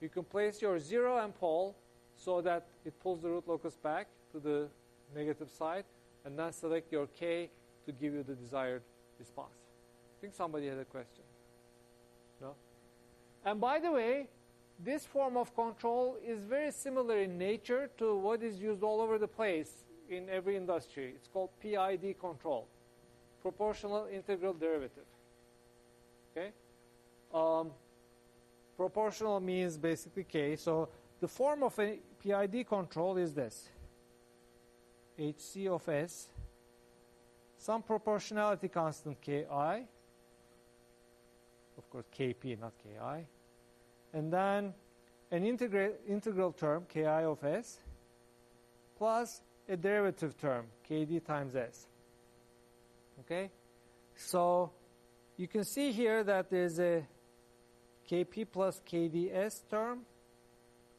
You can place your 0 and pole so that it pulls the root locus back to the negative side, and then select your k to give you the desired response. I think somebody had a question. No? And by the way, this form of control is very similar in nature to what is used all over the place in every industry. It's called PID control, proportional integral derivative. Okay? Proportional means basically k. So the form of a PID control is this: HC of s, some proportionality constant ki, of course kp, not ki, and then an integral term, ki of s, plus a derivative term, kd times s. Okay? So you can see here that there's a kp plus kds term,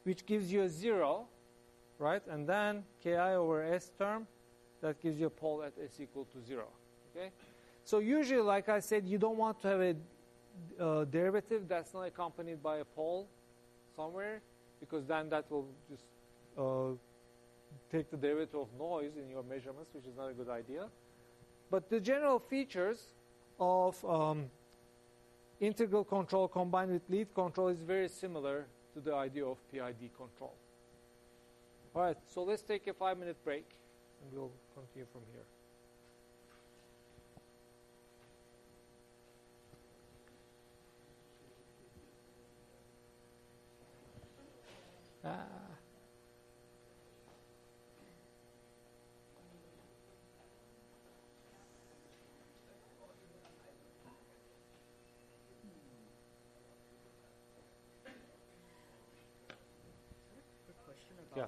which gives you a 0, right? And then ki over s term, that gives you a pole at s equal to 0. Okay? So usually, like I said, you don't want to have a derivative that's not accompanied by a pole somewhere, because then that will just take the derivative of noise in your measurements, which is not a good idea. But the general features of integral control combined with lead control is very similar to the idea of PID control. All right, so let's take a 5-minute break, and we'll continue from here. Yeah.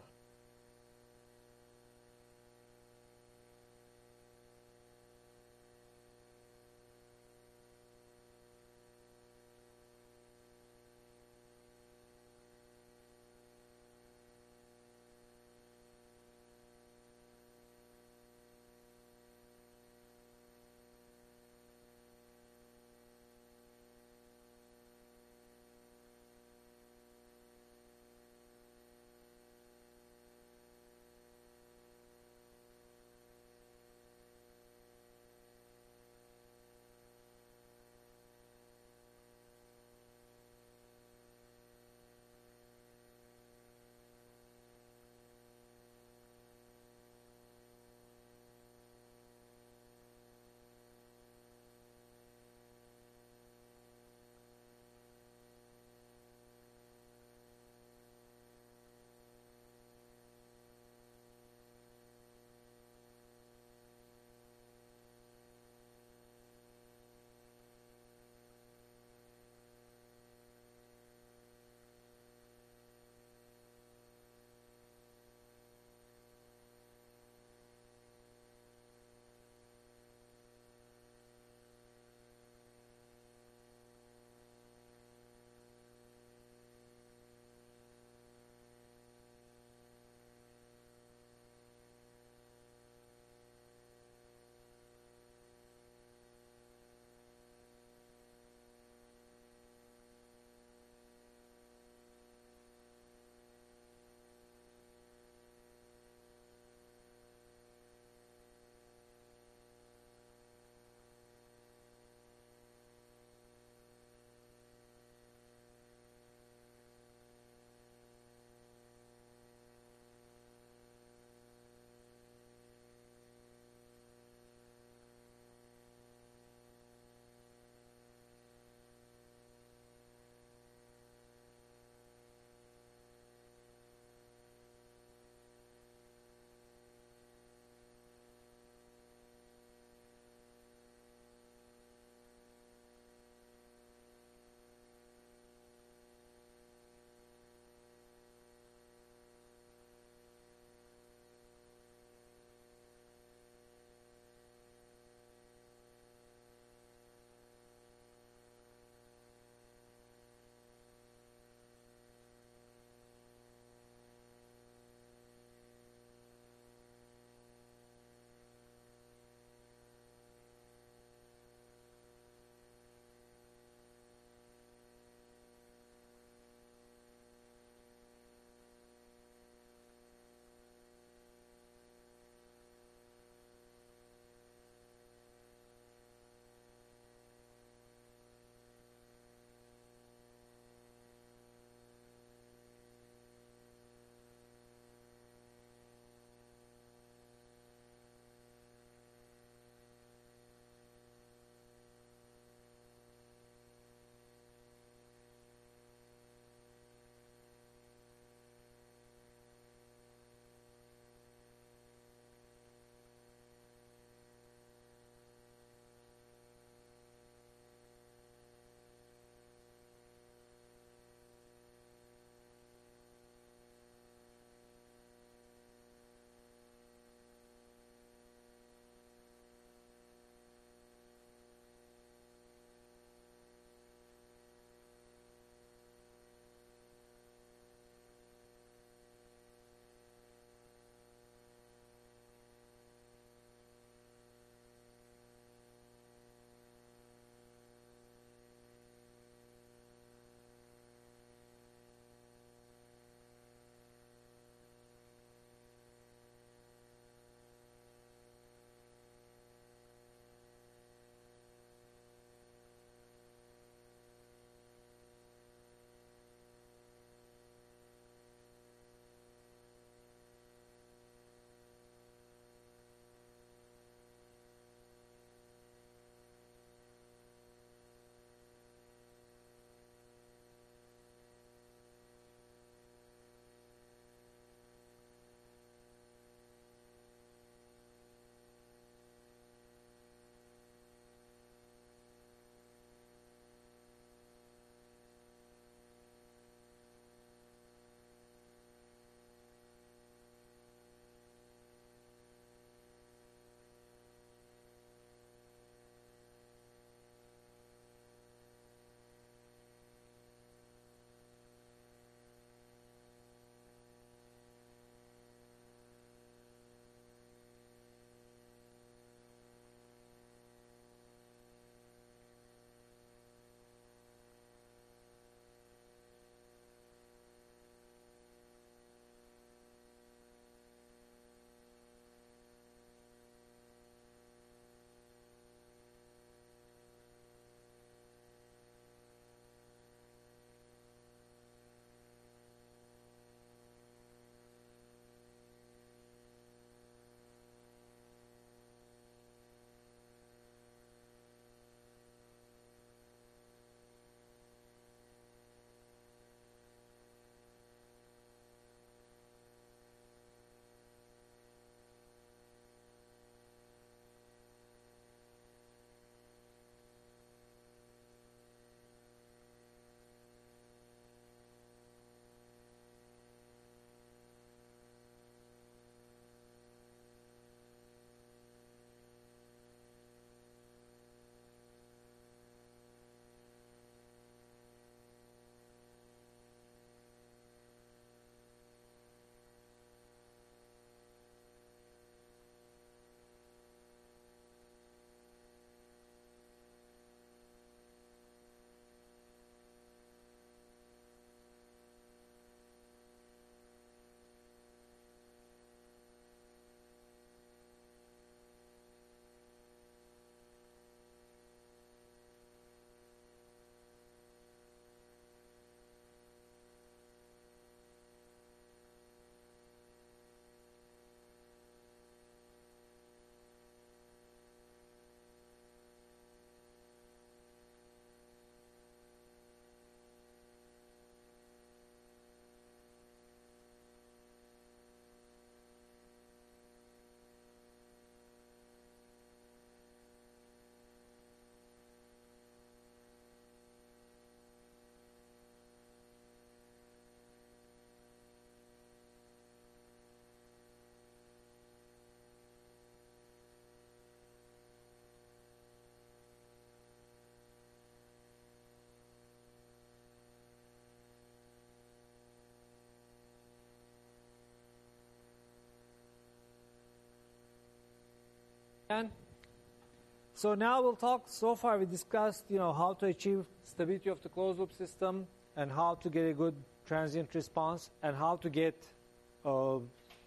So now we'll talk, so far we discussed, how to achieve stability of the closed loop system and how to get a good transient response and how to get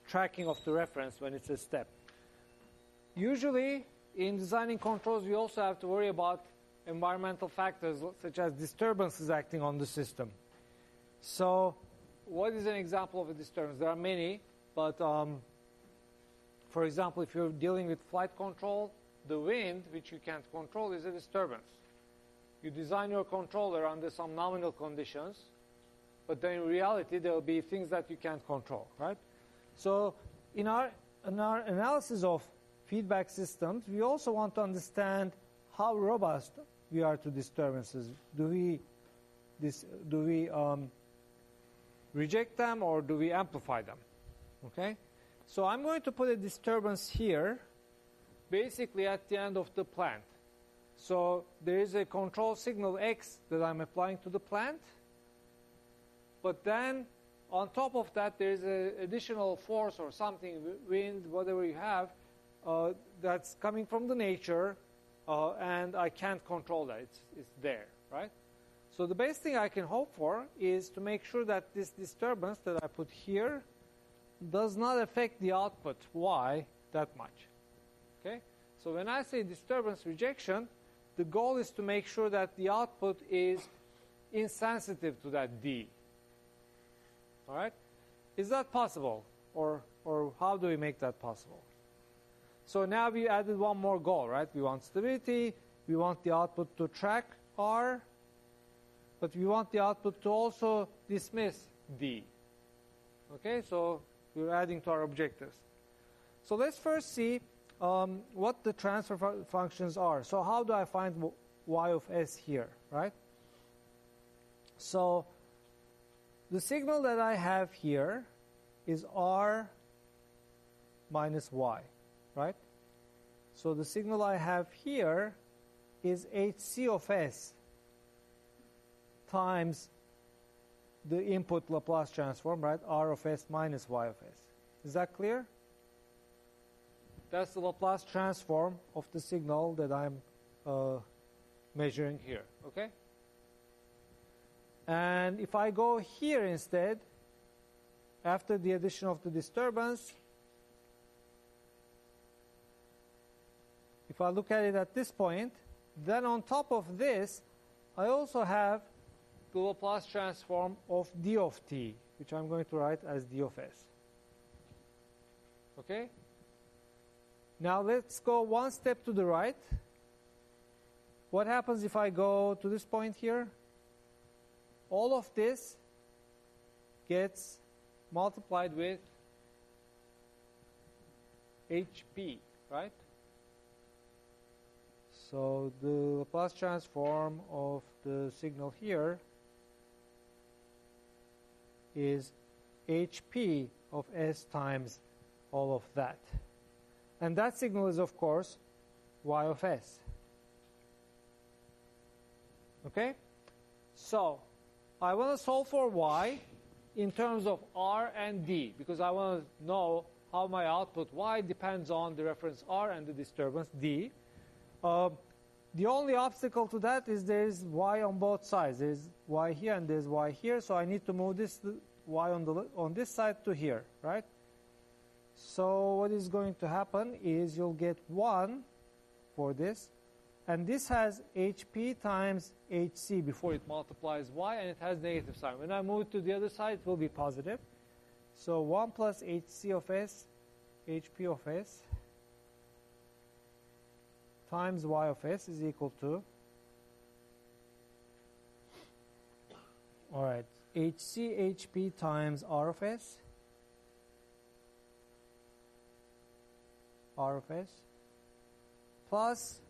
tracking of the reference when it's a step. Usually in designing controls we also have to worry about environmental factors such as disturbances acting on the system. So what is an example of a disturbance? There are many, but for example, if you're dealing with flight control, the wind, which you can't control, is a disturbance. You design your controller under some nominal conditions, but then in reality there will be things that you can't control, right? So in our analysis of feedback systems, we also want to understand how robust we are to disturbances. Do we reject them or do we amplify them? Okay? So I'm going to put a disturbance here, basically at the end of the plant. So there is a control signal X that I'm applying to the plant, but then on top of that there is an additional force or something, wind, whatever you have, that's coming from the nature, and I can't control that. It's there, right? So the best thing I can hope for is to make sure that this disturbance that I put here does not affect the output Y that much. Okay? So when I say disturbance rejection, the goal is to make sure that the output is insensitive to that D. All right? Is that possible? Or how do we make that possible? So now we added one more goal, right? We want stability, we want the output to track R, but we want the output to also dismiss D. Okay, so we're adding to our objectives. So let's first see what the transfer functions are. So how do I find Y of S here, right? So the signal that I have here is R minus Y, right? So the signal I have here is HC of S times the input Laplace transform, right? R of S minus Y of S. Is that clear? That's the Laplace transform of the signal that I'm measuring here, okay? And if I go here instead, after the addition of the disturbance, if I look at it at this point, then on top of this, I also have the Laplace transform of D of t, which I'm going to write as D of s. Okay? Now let's go one step to the right. What happens if I go to this point here? All of this gets multiplied with HP, right? So the Laplace transform of the signal here is HP of S times all of that. And that signal is, of course, Y of S. Okay? So I want to solve for Y in terms of R and D, because I want to know how my output Y depends on the reference R and the disturbance D. The only obstacle to that is there is Y on both sides. There is Y here and there is Y here, so I need to move this Y on this side to here, right? So what is going to happen is you'll get 1 for this, and this has HP times HC before it multiplies Y, and it has negative sign. When I move it to the other side, it will be positive. So 1 plus HC of S, HP of S, times Y of S is equal to, all right, HC HP times R of S, R of S, plus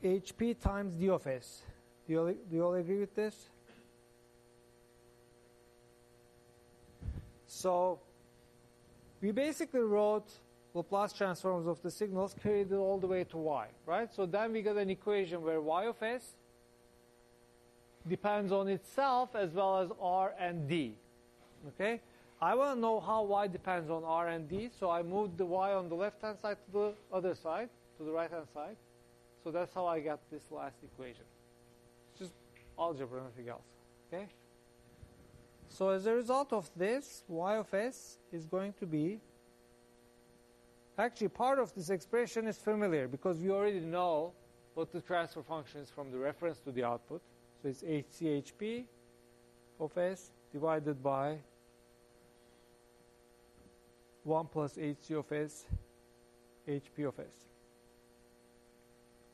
HP times D of S. Do you all agree with this? So we basically wrote Laplace transforms of the signals, carried it all the way to Y, right? So then we got an equation where Y of S depends on itself as well as R and D, okay? I want to know how y depends on r and d, so I moved the y on the left-hand side to the other side, to the right-hand side. So that's how I got this last equation. It's just algebra, nothing else. Okay? So as a result of this, y of s is going to be, actually part of this expression is familiar because we already know what the transfer function is from the reference to the output. So it's hchp of s divided by 1 plus hc of s, hp of s,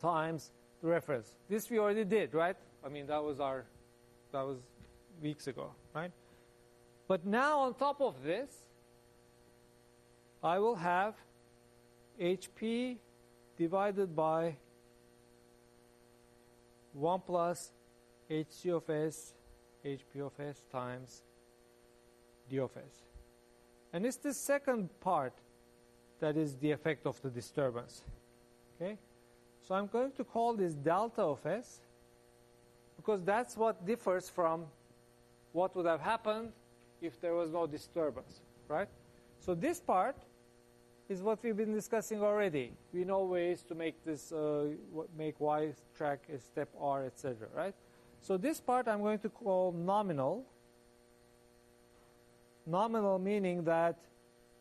times the reference. This we already did, right? I mean, that was weeks ago, right? But now on top of this, I will have hp divided by 1 plus hc of s, hp of s times d of s. And it's the second part that is the effect of the disturbance. Okay? So I'm going to call this delta of s because that's what differs from what would have happened if there was no disturbance, right? So this part is what we've been discussing already. We know ways to make this, make y track a step r, etc., right? So this part I'm going to call nominal. Nominal meaning that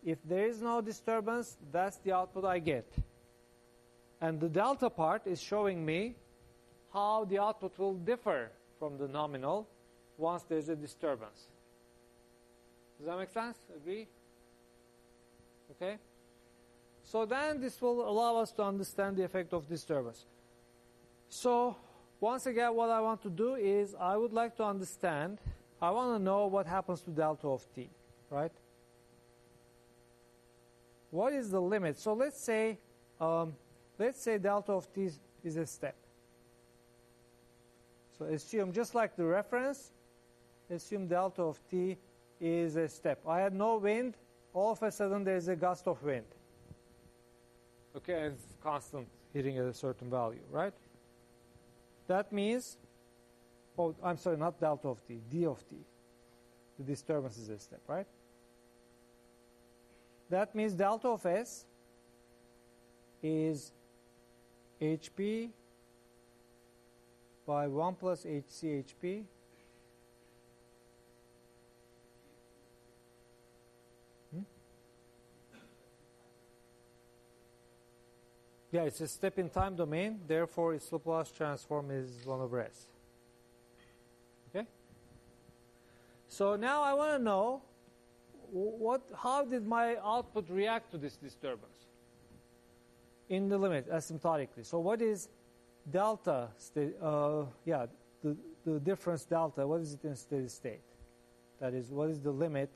if there is no disturbance, that's the output I get. And the delta part is showing me how the output will differ from the nominal once there's a disturbance. Does that make sense? Agree? Okay? So then this will allow us to understand the effect of disturbance. So once again, what I want to do is I would like to understand, I want to know what happens to delta of t, right? What is the limit? So let's say delta of t is a step. So assume, just like the reference, assume delta of t is a step. I had no wind. All of a sudden, there's a gust of wind. Okay, and it's constant, hitting at a certain value, right? That means, oh, I'm sorry, not delta of t, d of t. The disturbance is a step, right? That means delta of s is hp by 1 plus hc hp Yeah, it's a step in time domain, therefore its Laplace transform is 1 over s. Okay? So now I want to know how did my output react to this disturbance in the limit asymptotically. So what is delta, the difference delta, what is it in steady state? That is, what is the limit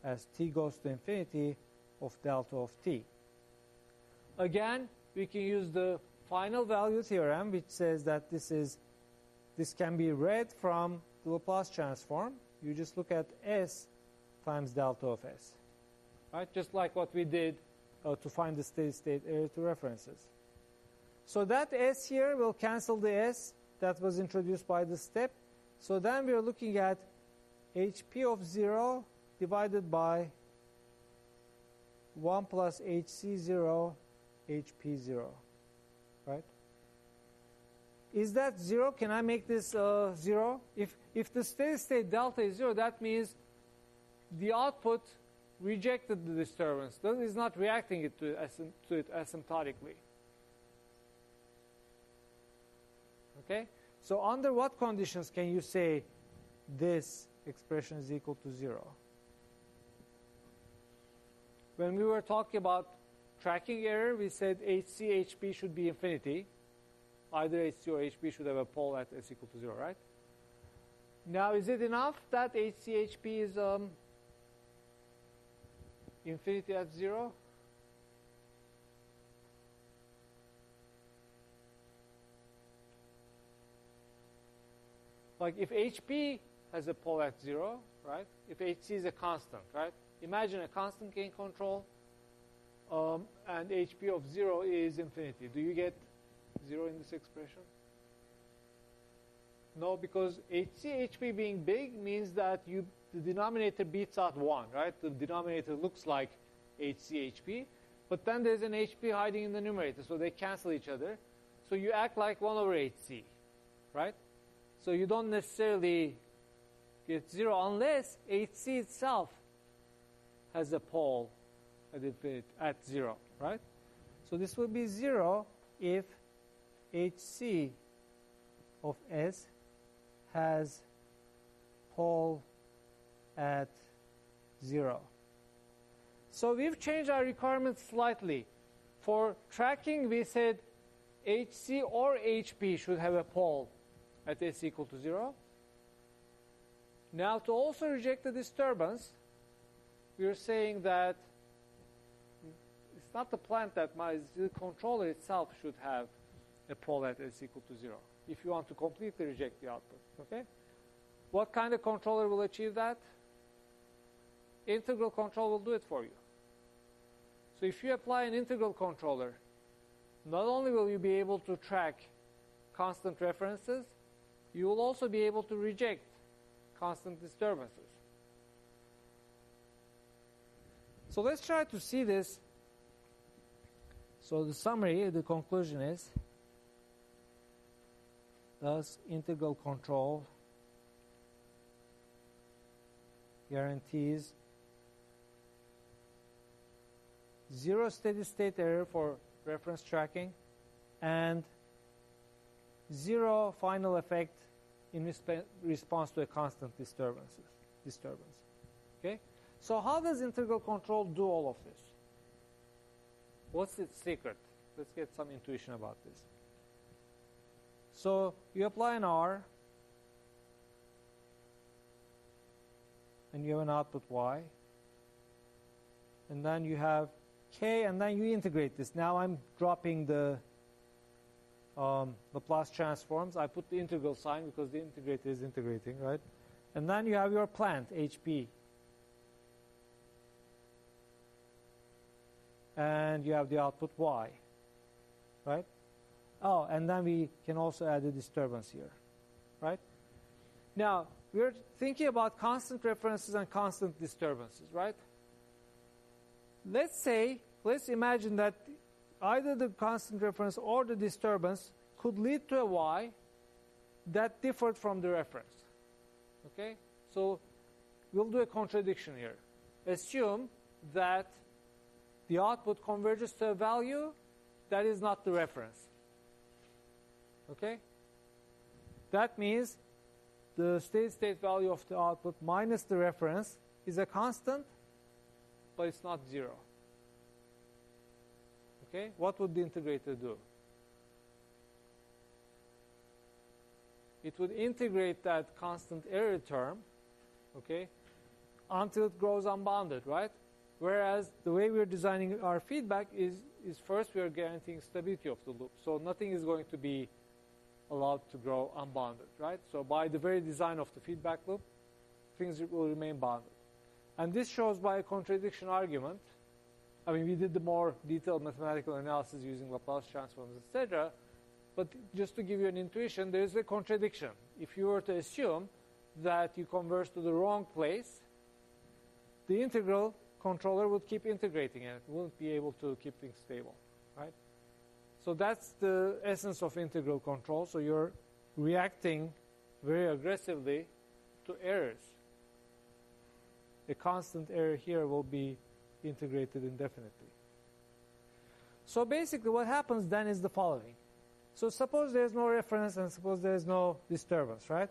as t goes to infinity of delta of t? Again, we can use the final value theorem, which says that this can be read from the Laplace transform. You just look at s times delta of s, right? Just like what we did to find the steady state area to references. So that s here will cancel the s that was introduced by the step. So then we are looking at hp of 0 divided by 1 plus hc0 hp0, right? Is that 0? Can I make this 0? If the steady state delta is 0, that means the output rejected the disturbance. That is not reacting to it asymptotically. Okay? So under what conditions can you say this expression is equal to 0? When we were talking about tracking error, we said hc, hp should be infinity. Either hc or hp should have a pole at s equal to 0, right? Now, is it enough that hc, hp is infinity at 0? Like if hp has a pole at 0, right? If hc is a constant, right? Imagine a constant gain control, and hp of 0 is infinity. Do you get 0 in this expression? No, because HC, HP being big means that the denominator beats out 1, right? The denominator looks like HC, HP, but then there's an HP hiding in the numerator, so they cancel each other. So you act like 1 over HC, right? So you don't necessarily get 0 unless HC itself has a pole at 0, right? So this will be 0 if HC of S has pole at 0. So we've changed our requirements slightly. For tracking, we said HC or HP should have a pole at S equal to 0. Now, to also reject the disturbance, we are saying that it's not the plant that matters, the controller itself should have a pole at S equal to 0 if you want to completely reject the output. Okay? What kind of controller will achieve that? Integral control will do it for you. So if you apply an integral controller, not only will you be able to track constant references, you will also be able to reject constant disturbances. So let's try to see this. So the summary, the conclusion is, thus integral control guarantees 0 steady state error for reference tracking and 0 final effect in response to a constant disturbance. Okay? So how does integral control do all of this? What's its secret? Let's get some intuition about this. So you apply an R, and you have an output Y, and then you have K, and then you integrate this. Now I'm dropping the Laplace transforms. I put the integral sign because the integrator is integrating, right? And then you have your plant, HP. And you have the output Y, right? Oh, and then we can also add a disturbance here, right? Now, we're thinking about constant references and constant disturbances, right? Let's imagine that either the constant reference or the disturbance could lead to a Y that differed from the reference. Okay? So we'll do a contradiction here. Assume that the output converges to a value that is not the reference. Okay? That means the steady state value of the output minus the reference is a constant, but it's not 0. Okay? What would the integrator do? It would integrate that constant error term, okay, until it grows unbounded, right? Whereas the way we're designing our feedback is first we are guaranteeing stability of the loop. So nothing is going to be allowed to grow unbounded, right? So by the very design of the feedback loop, things will remain bounded. And this shows by a contradiction argument. I mean, we did the more detailed mathematical analysis using Laplace transforms, etc. But just to give you an intuition, there is a contradiction. If you were to assume that you converge to the wrong place, the integral controller would keep integrating and it wouldn't be able to keep things stable, right? So that's the essence of integral control. So you're reacting very aggressively to errors. A constant error here will be integrated indefinitely. So basically what happens then is the following. So suppose there's no reference and suppose there's no disturbance, right?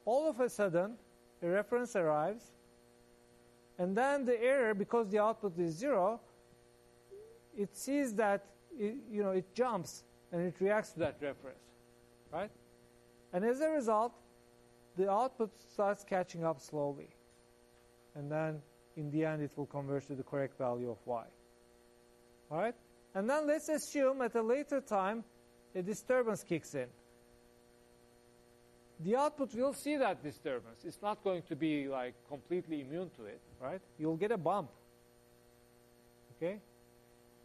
All of a sudden, a reference arrives, and then the error, because the output is 0, it sees that it jumps and it reacts to that reference, right? And as a result, the output starts catching up slowly. And then, in the end, it will converge to the correct value of Y. All right? And then let's assume at a later time, a disturbance kicks in. The output will see that disturbance. It's not going to be like completely immune to it, right? You'll get a bump. Okay?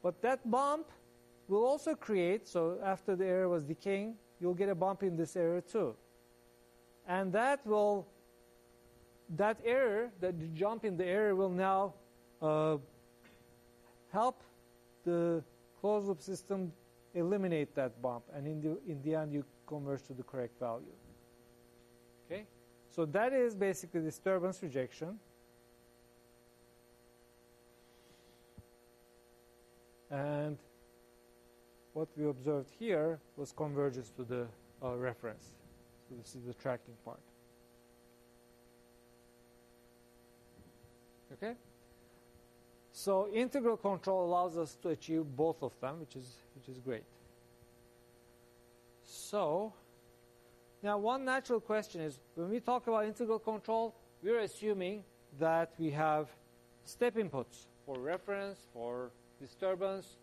But that bump will also create, so after the error was decaying, you'll get a bump in this error too. And that error, that jump in the error will now help the closed loop system eliminate that bump, and in the end you converge to the correct value. Okay, so that is basically disturbance rejection, and what we observed here was convergence to the reference. So this is the tracking part. Okay. So integral control allows us to achieve both of them, which is great. So now one natural question is, when we talk about integral control, we're assuming that we have step inputs for reference, for disturbance.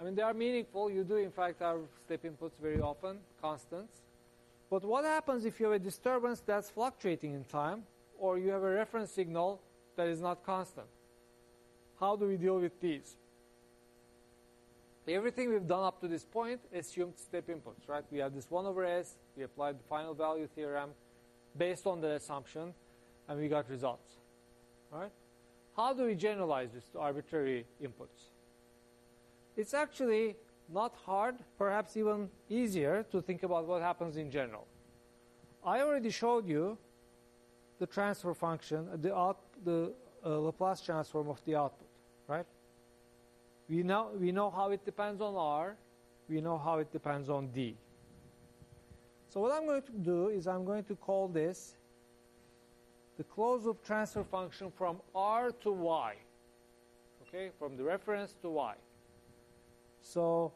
I mean, they are meaningful. You do, in fact, have step inputs very often, constants. But what happens if you have a disturbance that's fluctuating in time, or you have a reference signal that is not constant? How do we deal with these? Everything we've done up to this point assumed step inputs, right? We have this 1 over s. We applied the final value theorem based on the assumption, and we got results. Right? How do we generalize this to arbitrary inputs? It's actually not hard, perhaps even easier to think about what happens in general. I already showed you the transfer function, the Laplace transform of the output, right? We know how it depends on R. We know how it depends on D. So what I'm going to do is I'm going to call this the closed loop transfer function from R to Y. Okay, from the reference to Y. So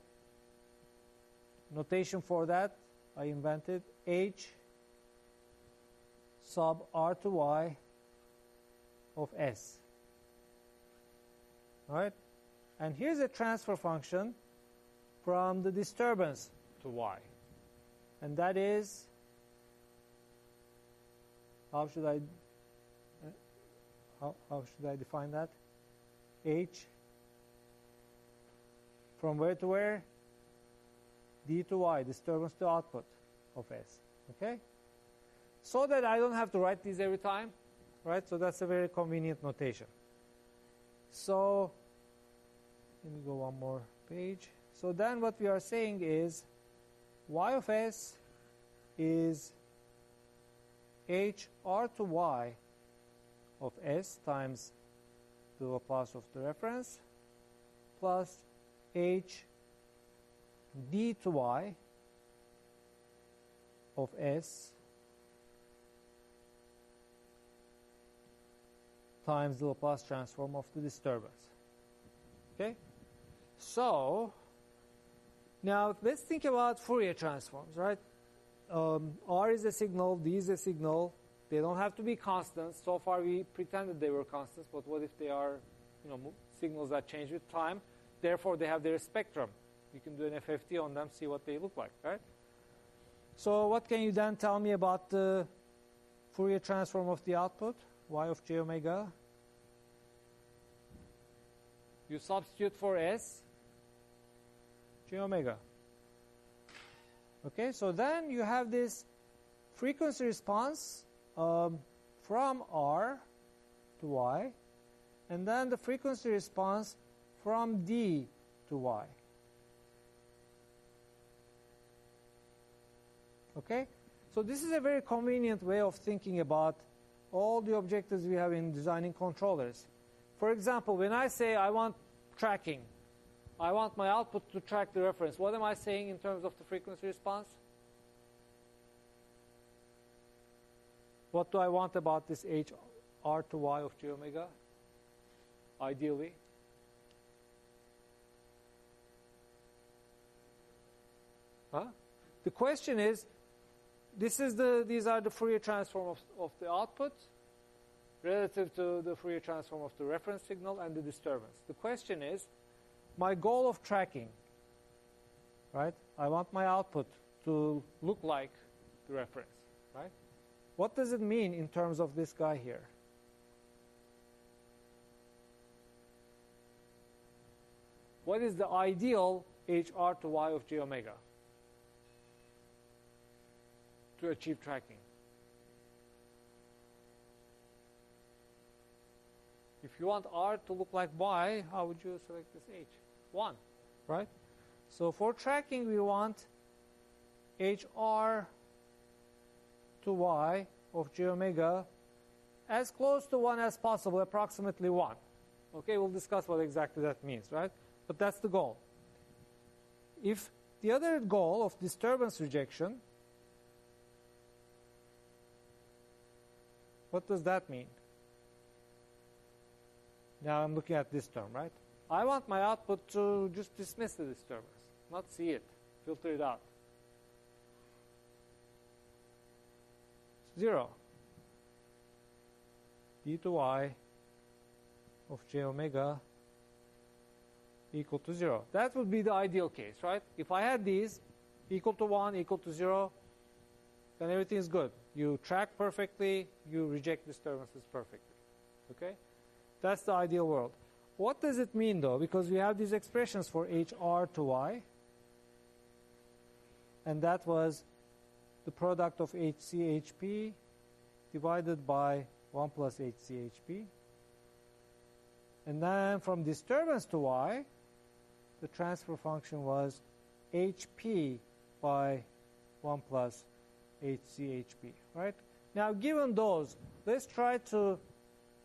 notation for that I invented H sub R to Y of S. All right? And here's a transfer function from the disturbance to Y. And that is, how should I define that? H from where to where? D to Y, disturbance to output of S. Okay? So that I don't have to write these every time, right? So that's a very convenient notation. So let me go one more page. So then what we are saying is Y of S is H R to Y of S times the Laplace of the reference plus H D to Y of S times the Laplace transform of the disturbance. Okay? So now let's think about Fourier transforms, right? R is a signal, D is a signal. They don't have to be constants. So far we pretended they were constants, but what if they are, signals that change with time? Therefore, they have their spectrum. You can do an FFT on them, see what they look like, right? So what can you then tell me about the Fourier transform of the output, Y of j omega? You substitute for S, j omega. Okay, so then you have this frequency response from R to Y, and then the frequency response from D to Y. Okay? So this is a very convenient way of thinking about all the objectives we have in designing controllers. For example, when I say I want tracking, I want my output to track the reference, what am I saying in terms of the frequency response? What do I want about this H R to Y of j omega, ideally? Huh? The question is, these are the Fourier transform of the output relative to the Fourier transform of the reference signal and the disturbance. The question is, my goal of tracking, right? I want my output to look like the reference, right? What does it mean in terms of this guy here? What is the ideal HR to Y of j omega to achieve tracking? If you want R to look like Y, how would you select this H? 1, right? So for tracking, we want HR to Y of j omega as close to 1 as possible, approximately 1. Okay, we'll discuss what exactly that means, right? But that's the goal. If the other goal of disturbance rejection, what does that mean? Now I'm looking at this term, right? I want my output to just dismiss the disturbance, not see it, filter it out. 0. d to y of j omega equal to 0. That would be the ideal case, right? If I had these equal to 1, equal to 0, then everything is good. You track perfectly, you reject disturbances perfectly. Okay? That's the ideal world. What does it mean, though? Because we have these expressions for HR to Y, and that was the product of HCHP divided by 1 plus HCHP. And then from disturbance to Y, the transfer function was HP by 1 plus HCHP, right? Now, given those, let's try to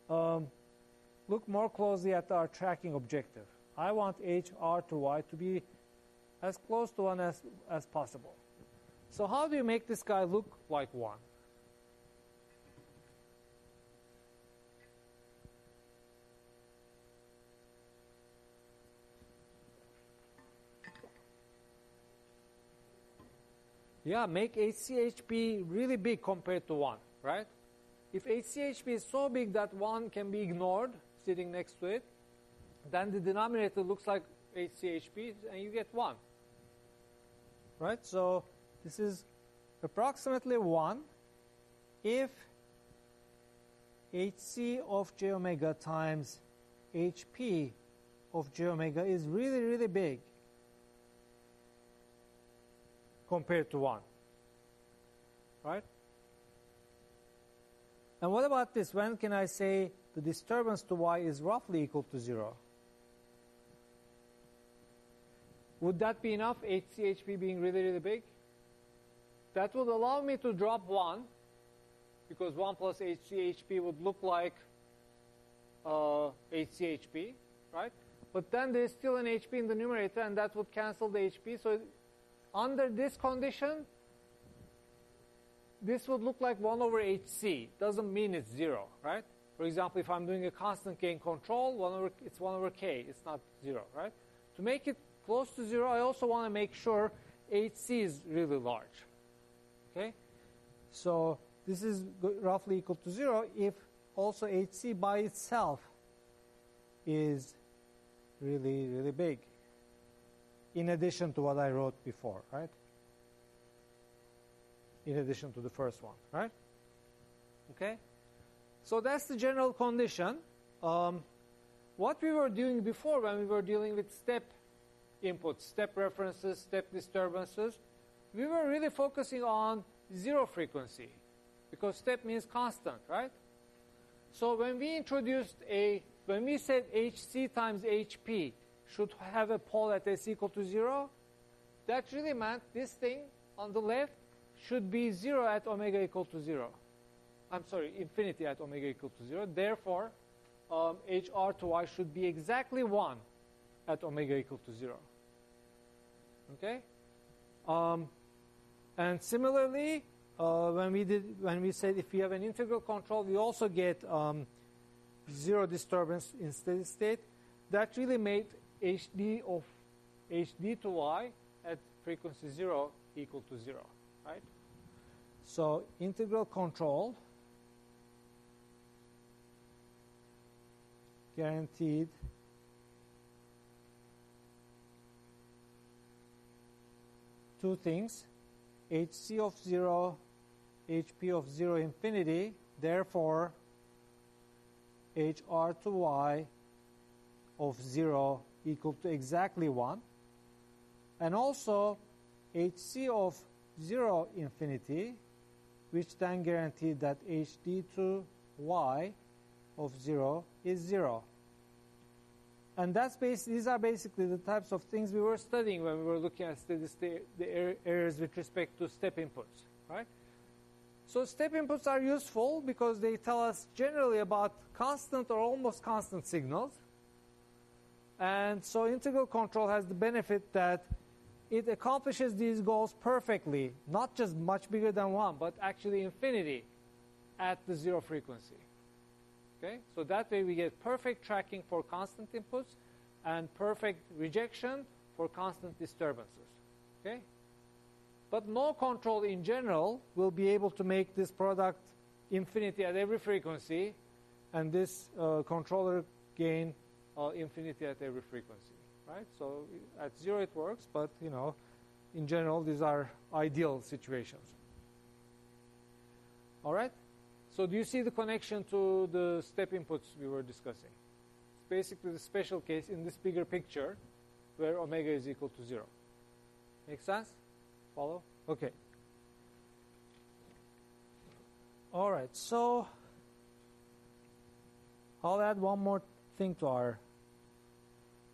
look more closely at our tracking objective. I want HR to Y to be as close to 1 as possible. So how do you make this guy look like 1? Yeah, make HCHP really big compared to 1, right? If HCHP is so big that 1 can be ignored, sitting next to it, then the denominator looks like HCHP, and you get 1. Right? So this is approximately 1 if HC of j omega times HP of j omega is really, really big compared to 1. Right? And what about this? When can I say the disturbance to Y is roughly equal to 0? Would that be enough, HCHP being really, really big? That would allow me to drop 1, because 1 plus HCHP would look like HCHP, right? But then there's still an HP in the numerator, and that would cancel the HP. So under this condition, this would look like 1 over HC. Doesn't mean it's 0, right? For example, if I'm doing a constant gain control, it's 1 over K. It's not 0, right? To make it close to 0, I also want to make sure HC is really large. Okay? So this is roughly equal to 0 if also HC by itself is really, really big, in addition to what I wrote before, right? In addition to the first one, right? Okay? So that's the general condition. What we were doing before when we were dealing with step inputs, step references, step disturbances, we were really focusing on 0 frequency, because step means constant, right? So when we when we said HC times HP should have a pole at S equal to 0, that really meant this thing on the left should be 0 at omega equal to 0. I'm sorry, infinity at omega equal to 0. Therefore, HR to Y should be exactly 1 at omega equal to 0. Okay? And similarly, when we said if we have an integral control, we also get 0 disturbance in steady state. That really made HD of HD to Y at frequency 0 equal to 0, right? So integral control guaranteed two things: HC of 0, HP of 0 infinity. Therefore, HR to Y of 0 equal to exactly 1. And also HC of 0 infinity, which then guaranteed that HD to Y of 0 is 0. And these are basically the types of things we were studying when we were looking at the errors with respect to step inputs, right? So step inputs are useful because they tell us generally about constant or almost constant signals. And so integral control has the benefit that it accomplishes these goals perfectly, not just much bigger than 1, but actually infinity at the 0 frequency. Okay? So that way we get perfect tracking for constant inputs and perfect rejection for constant disturbances. Okay? But no control in general will be able to make this product infinity at every frequency, and this controller gain infinity at every frequency. Right? So at 0 it works, but in general these are ideal situations. All right? So do you see the connection to the step inputs we were discussing? It's basically the special case in this bigger picture where omega is equal to 0. Make sense? Follow? Okay. All right, so I'll add one more thing to our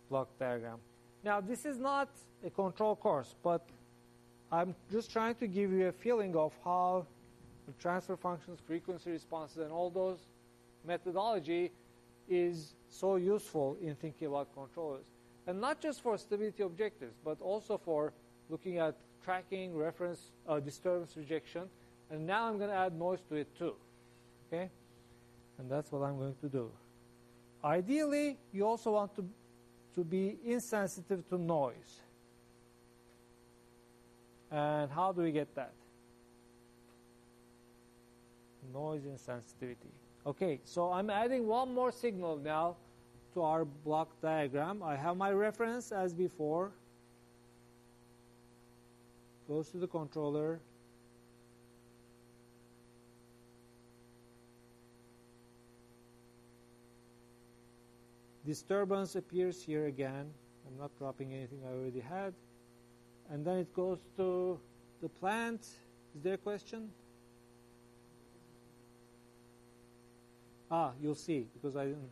block diagram. Now, this is not a control course, but I'm just trying to give you a feeling of how the transfer functions, frequency responses, and all those methodology is so useful in thinking about controllers. And not just for stability objectives, but also for looking at tracking, reference, disturbance rejection. And now I'm going to add noise to it too. Okay? And that's what I'm going to do. Ideally, you also want to be insensitive to noise. And how do we get that? Noise insensitivity. Okay, so I'm adding one more signal now to our block diagram. I have my reference as before. Goes to the controller. Disturbance appears here again. I'm not dropping anything I already had. And then it goes to the plant. Is there a question? You'll see, because I didn't.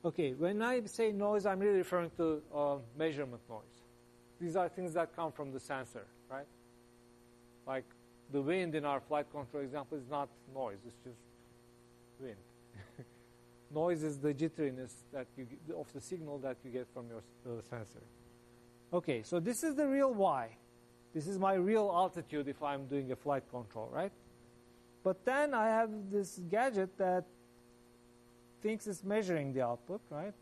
Okay, when I say noise, I'm really referring to measurement noise. These are things that come from the sensor, right? Like the wind in our flight control example is not noise, it's just wind. Noise is the jitteriness that you get of the signal that you get from your sensor. Okay, so this is the real Y. This is my real altitude if I'm doing a flight control, right? But then I have this gadget that thinks it's measuring the output, right?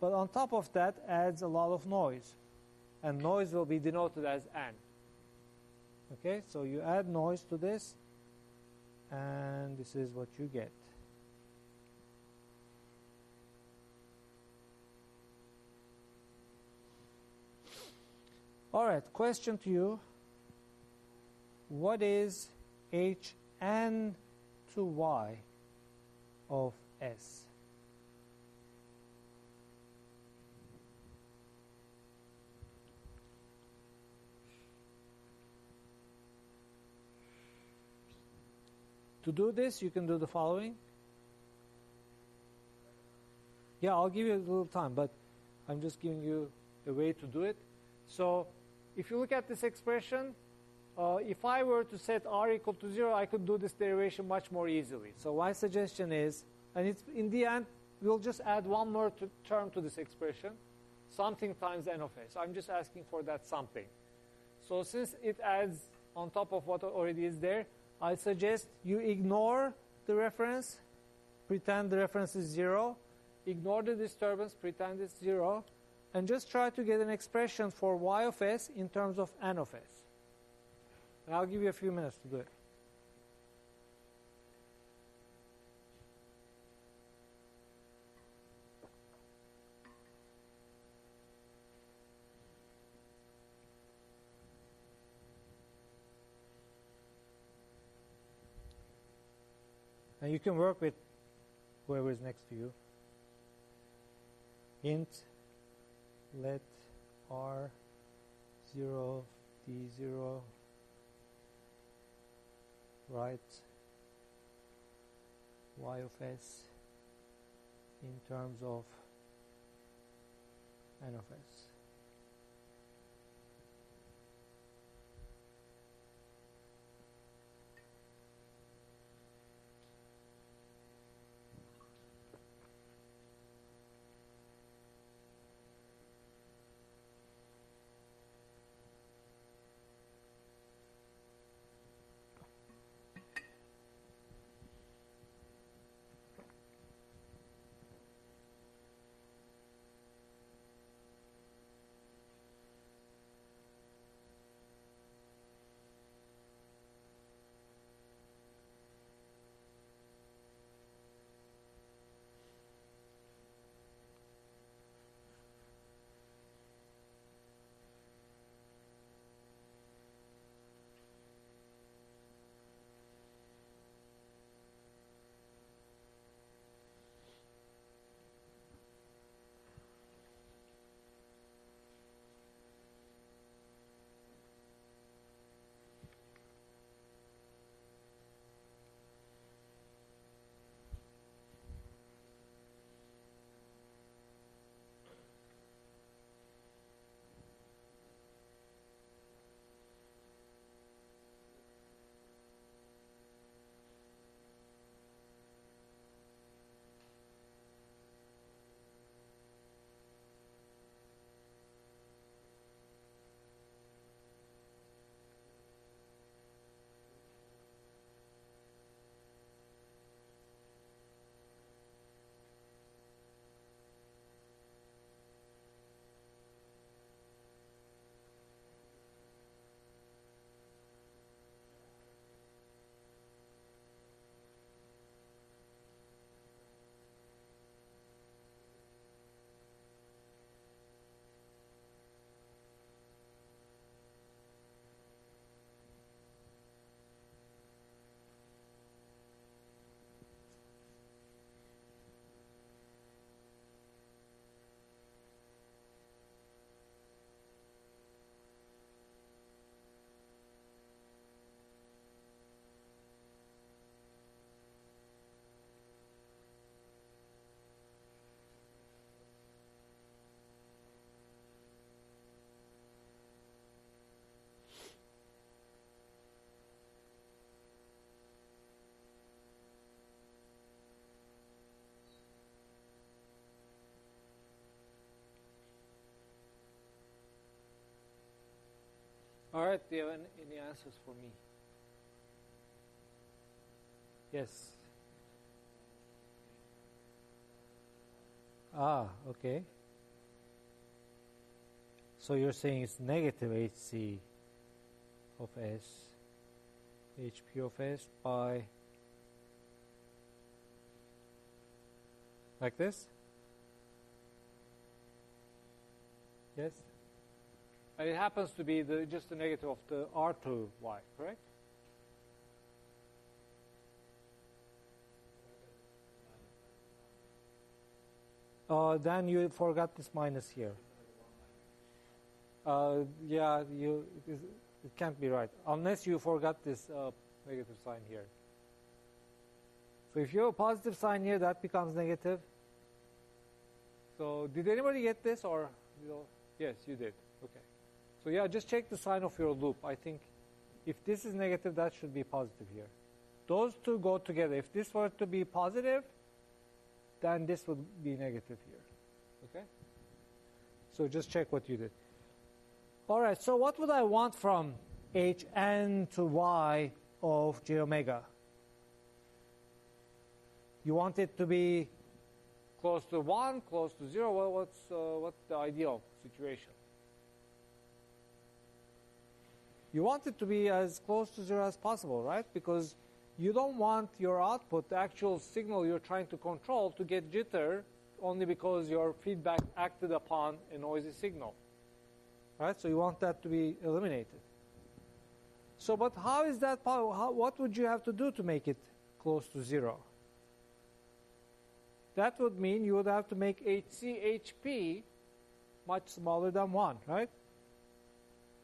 But on top of that adds a lot of noise. And noise will be denoted as N. Okay, so you add noise to this, and this is what you get. All right, question to you. What is Hn to Y of S? To do this, you can do the following. Yeah, I'll give you a little time, but I'm just giving you a way to do it. So if you look at this expression, if I were to set r equal to 0, I could do this derivation much more easily. So my suggestion is, and it's in the end, we'll just add one more term to this expression, something times n of s. I'm just asking for that something. So since it adds on top of what already is there, I suggest you ignore the reference, pretend the reference is 0, ignore the disturbance, pretend it's 0, and just try to get an expression for y of s in terms of n of s. And I'll give you a few minutes to do it. And you can work with whoever is next to you. Int let r 0 d0 right y of s in terms of n of s. All right, do you have any answers for me? Yes. Ah, okay. So you're saying it's negative hc of s, hp of s by, like this? Yes? And it happens to be just the negative of the R2y, correct? Then you forgot this minus here. Yeah, it can't be right, unless you forgot this negative sign here. So if you have a positive sign here, that becomes negative. So did anybody get this, or yes, you did. Okay. So yeah, just check the sign of your loop. I think if this is negative, that should be positive here. Those two go together. If this were to be positive, then this would be negative here. Okay? So just check what you did. All right, so what would I want from hn to y of j omega? You want it to be close to 1, close to 0. Well, what's the ideal situation? You want it to be as close to 0 as possible, right? Because you don't want your output, the actual signal you're trying to control, to get jitter only because your feedback acted upon a noisy signal. Right? So you want that to be eliminated. So, but how is that possible? What would you have to do to make it close to 0? That would mean you would have to make HP much smaller than 1, right?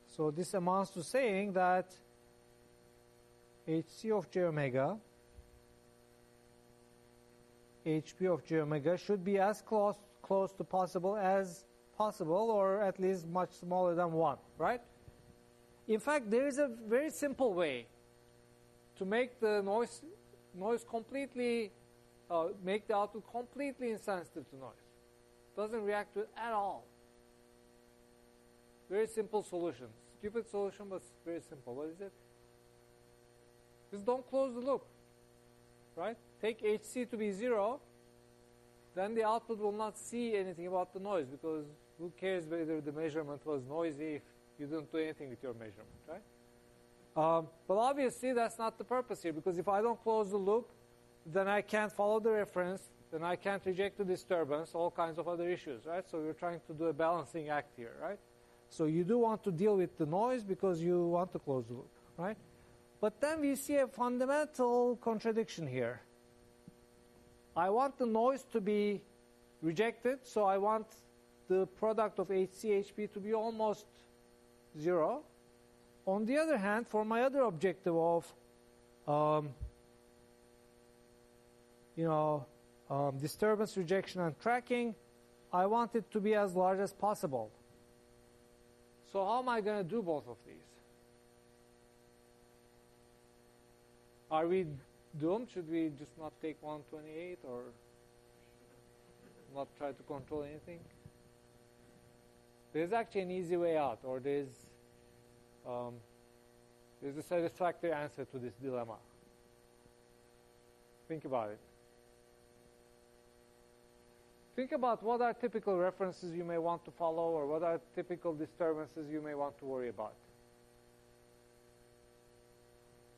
So this amounts to saying that HC of j omega HP of j omega should be as close to possible as possible, or at least much smaller than 1, right? In fact, there is a very simple way to make the noise completely, make the output completely insensitive to noise. Doesn't react to it at all. Very simple solution. Stupid solution, but very simple. What is it? Just don't close the loop, right? Take HC to be 0, then the output will not see anything about the noise, because who cares whether the measurement was noisy if you didn't do anything with your measurement, right? But obviously that's not the purpose here, because if I don't close the loop, then I can't follow the reference, then I can't reject the disturbance, all kinds of other issues, right? So we're trying to do a balancing act here, right? So you do want to deal with the noise because you want to close the loop, right? But then we see a fundamental contradiction here. I want the noise to be rejected, so I want the product of HC-HP to be almost 0. On the other hand, for my other objective of disturbance rejection and tracking, I want it to be as large as possible. So how am I going to do both of these? Are we doomed? Should we just not take 128 or not try to control anything? There's actually an easy way out, or there's a satisfactory answer to this dilemma. Think about it. Think about what are typical references you may want to follow, or what are typical disturbances you may want to worry about.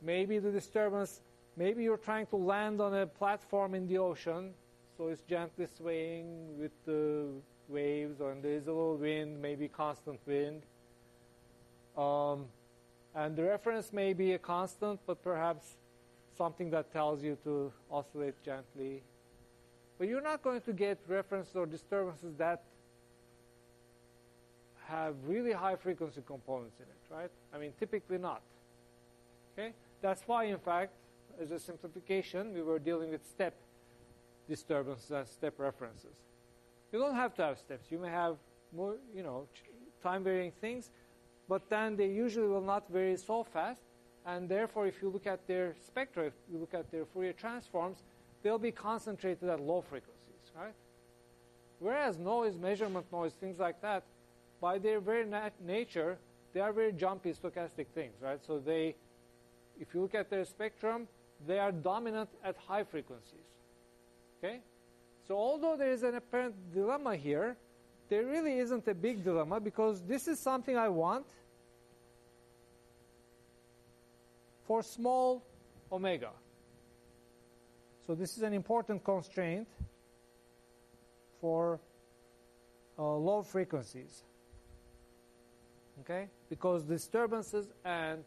Maybe the disturbance, maybe you're trying to land on a platform in the ocean, so it's gently swaying with the waves, or there's a little wind, maybe constant wind. And the reference may be a constant, but perhaps something that tells you to oscillate gently. But you're not going to get references or disturbances that have really high frequency components in it, right? I mean, typically not. Okay? That's why, in fact, as a simplification, we were dealing with step disturbances and step references. You don't have to have steps. You may have more, time-varying things, but then they usually will not vary so fast, and therefore, if you look at their spectra, if you look at their Fourier transforms, they'll be concentrated at low frequencies, right? Whereas noise, measurement noise, things like that, by their very nature, they are very jumpy stochastic things, right? So they, if you look at their spectrum, they are dominant at high frequencies, okay? So although there is an apparent dilemma here, there really isn't a big dilemma, because this is something I want for small omega. So this is an important constraint for low frequencies, okay? Because disturbances and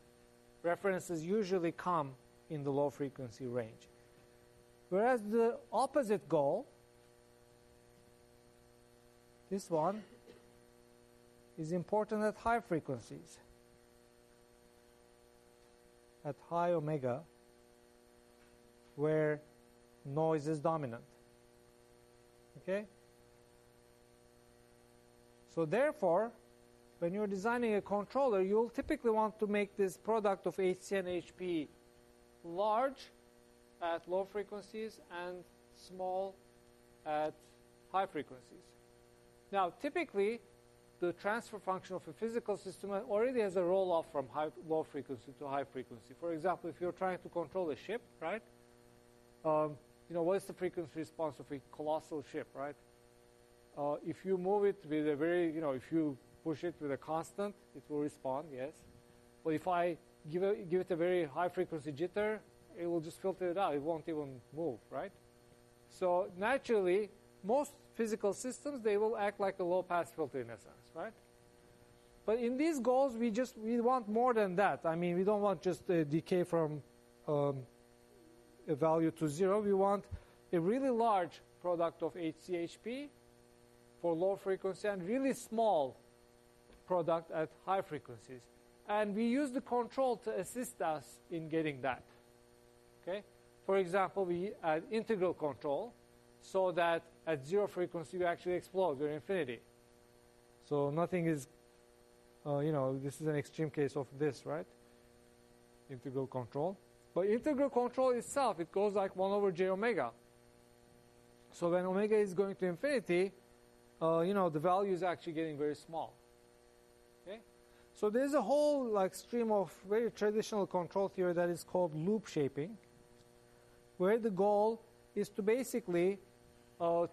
references usually come in the low frequency range. Whereas the opposite goal, this one, is important at high frequencies, at high omega, where noise is dominant. Okay? So therefore, when you're designing a controller, you'll typically want to make this product of HC and HP large at low frequencies and small at high frequencies. Now, typically, the transfer function of a physical system already has a roll-off from low frequency to high frequency. For example, if you're trying to control a ship, right? What is the frequency response of a colossal ship, right? If you move it with a very, if you push it with a constant, it will respond, yes. But if I give it a very high frequency jitter, it will just filter it out. It won't even move, right? So naturally, most physical systems, they will act like a low-pass filter in a sense, right? But in these goals, we want more than that. I mean, we don't want just a decay from a value to 0. We want a really large product of HCHP for low frequency and really small product at high frequencies. And we use the control to assist us in getting that. Okay? For example, we add integral control. so that at 0 frequency you actually explode, you're infinity. So nothing is, this is an extreme case of this, right? Integral control. But integral control itself, it goes like 1 over j omega. So when omega is going to infinity, the value is actually getting very small. Okay? So there's a whole stream of very traditional control theory that is called loop shaping, where the goal is to basically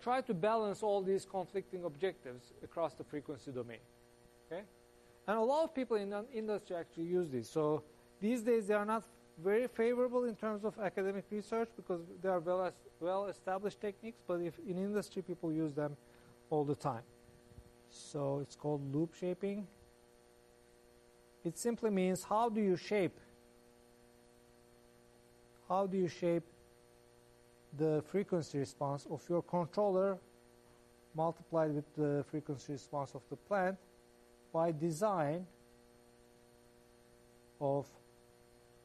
try to balance all these conflicting objectives across the frequency domain. Okay? And a lot of people in the industry actually use this. So these days they are not very favorable in terms of academic research because they are well-established techniques, but if in industry people use them all the time. So it's called loop shaping. It simply means how do you shape the frequency response of your controller multiplied with the frequency response of the plant by design of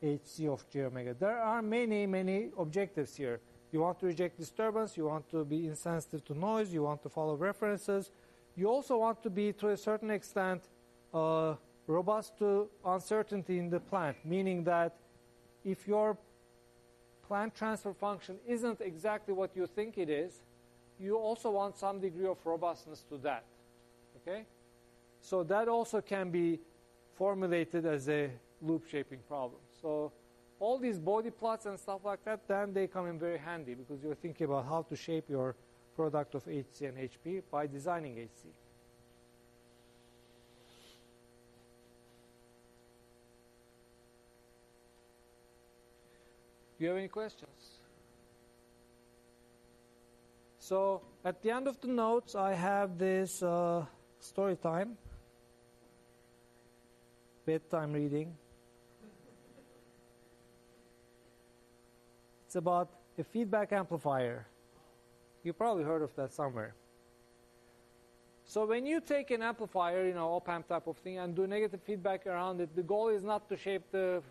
Hc of j omega. There are many objectives here. You want to reject disturbance, you want to be insensitive to noise, you want to follow references. You also want to be, to a certain extent, robust to uncertainty in the plant, meaning that if your plant transfer function isn't exactly what you think it is, you also want some degree of robustness to that. Okay? So that also can be formulated as a loop shaping problem. So all these body plots and stuff like that, then they come in very handy because you're thinking about how to shape your product of Hc and Hp by designing Hc. Do you have any questions? So at the end of the notes, I have this story time, bedtime reading. It's about a feedback amplifier. You probably heard of that somewhere. So when you take an amplifier, op-amp type of thing, and do negative feedback around it, the goal is not to shape the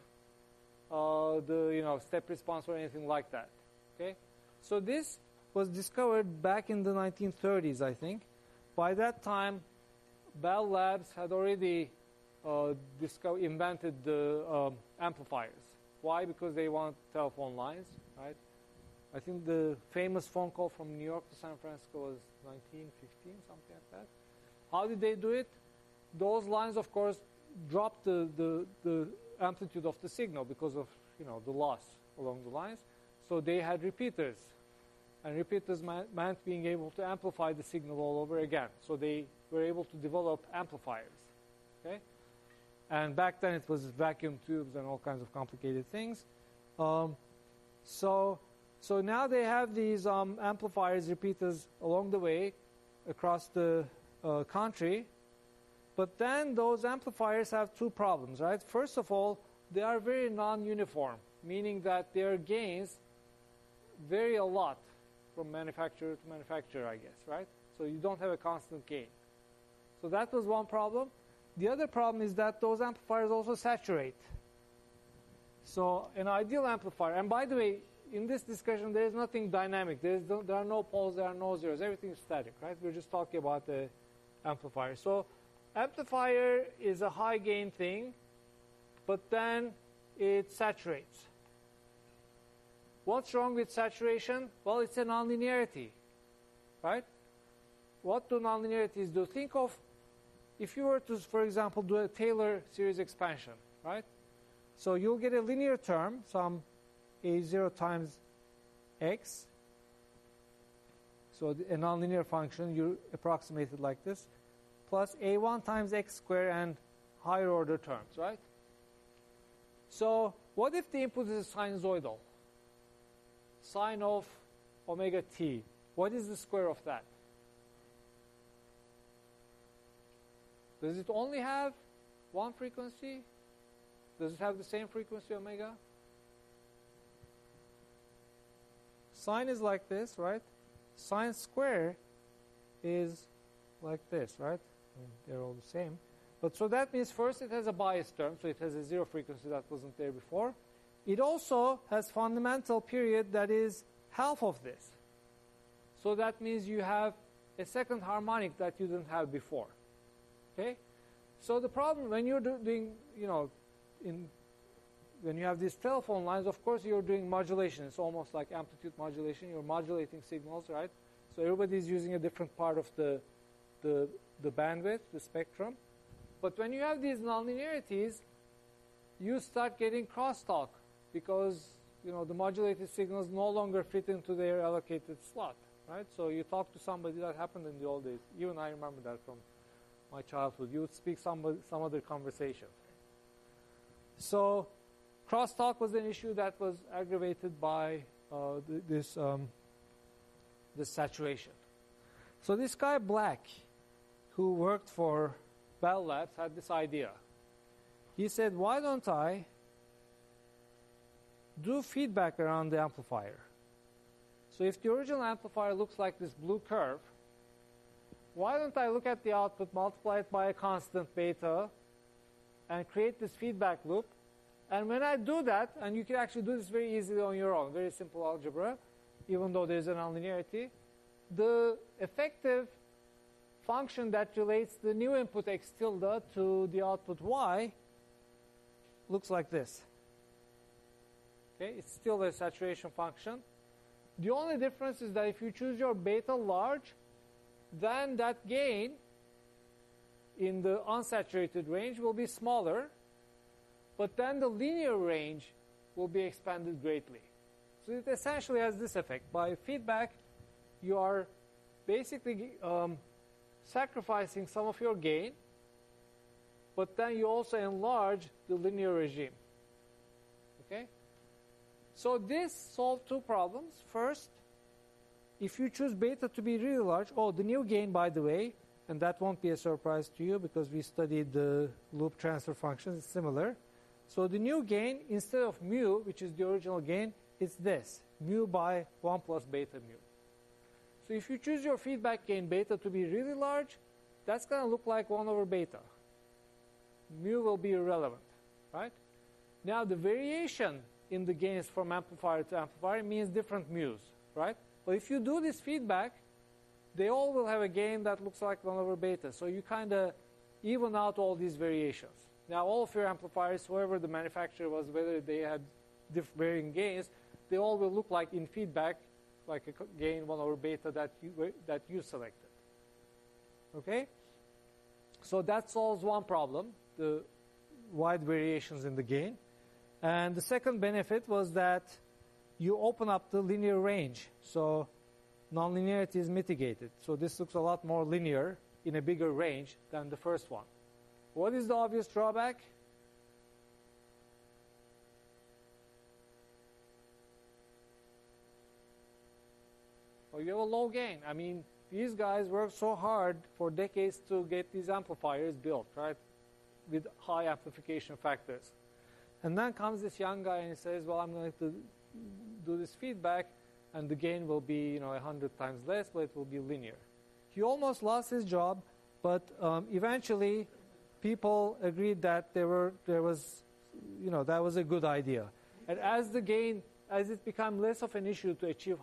step response or anything like that. Okay? So this was discovered back in the 1930s, I think. By that time, Bell Labs had already invented the amplifiers. Why? Because they want telephone lines, right? I think the famous phone call from New York to San Francisco was 1915, something like that. How did they do it? Those lines, of course, dropped the amplitude of the signal because of the loss along the lines. So they had repeaters, and repeaters meant being able to amplify the signal all over again. So they were able to develop amplifiers. Okay. And back then it was vacuum tubes and all kinds of complicated things. So now they have these amplifiers, repeaters along the way across the country. But then those amplifiers have two problems, right? First of all, they are very non-uniform, meaning that their gains vary a lot from manufacturer to manufacturer, I guess, right? So you don't have a constant gain. So that was one problem. The other problem is that those amplifiers also saturate. So an ideal amplifier, and by the way, in this discussion, there is nothing dynamic. There are no poles, there are no zeros. Everything is static, right? We're just talking about the amplifier. So amplifier is a high gain thing, but then it saturates. What's wrong with saturation? Well, it's a nonlinearity, right? What do nonlinearities do? Think of if you were to, for example, do a Taylor series expansion, right? So you'll get a linear term, some a0 times x. So a nonlinear function, you approximate it like this, plus a1 times x squared and higher order terms, right? So what if the input is sinusoidal? Sine of omega t. What is the square of that? Does it only have one frequency? Does it have the same frequency omega? Sine is like this, right? Sine square is like this, right? They're all the same. But so that means first it has a bias term, so it has a zero frequency that wasn't there before. It also has fundamental period that is half of this. So that means you have a second harmonic that you didn't have before. Okay? So the problem when you're doing, when you have these telephone lines, of course you're doing modulation. It's almost like amplitude modulation. You're modulating signals, right? So everybody's using a different part of the bandwidth, the spectrum. But when you have these nonlinearities, you start getting crosstalk because the modulated signals no longer fit into their allocated slot, right? So you talk to somebody. That happened in the old days. Even I remember that from my childhood. You would speak some other conversation. So crosstalk was an issue that was aggravated by this saturation. So this guy Black, who worked for Bell Labs, had this idea. He said, why don't I do feedback around the amplifier? So if the original amplifier looks like this blue curve, why don't I look at the output, multiply it by a constant beta, and create this feedback loop? And when I do that, and you can actually do this very easily on your own, very simple algebra, even though there's a nonlinearity, the effective function that relates the new input x tilde to the output y looks like this. Okay, it's still a saturation function. The only difference is that if you choose your beta large, then that gain in the unsaturated range will be smaller, but then the linear range will be expanded greatly. So it essentially has this effect. By feedback, you are basically sacrificing some of your gain, but then you also enlarge the linear regime. Okay? So this solved two problems. First, if you choose beta to be really large, the new gain, by the way, and that won't be a surprise to you because we studied the loop transfer functions, it's similar. So the new gain, instead of mu, which is the original gain, it's this, mu by 1 plus beta mu. So if you choose your feedback gain beta to be really large, that's going to look like 1 over beta. Mu will be irrelevant, right? Now the variation in the gains from amplifier to amplifier means different mu's, right? But if you do this feedback, they all will have a gain that looks like 1 over beta. So you kind of even out all these variations. Now all of your amplifiers, whoever the manufacturer was, whether they had varying gains, they all will look like in feedback, like a gain 1 over beta that you selected. Okay? So that solves one problem, the wide variations in the gain. And the second benefit was that you open up the linear range. So nonlinearity is mitigated. So this looks a lot more linear in a bigger range than the first one. What is the obvious drawback? Well, you have a low gain. I mean, these guys worked so hard for decades to get these amplifiers built, right, with high amplification factors. And then comes this young guy and he says, well, I'm going to do this feedback, and the gain will be 100 times less, but it will be linear. He almost lost his job, but eventually people agreed that that was a good idea. And as it became less of an issue to achieve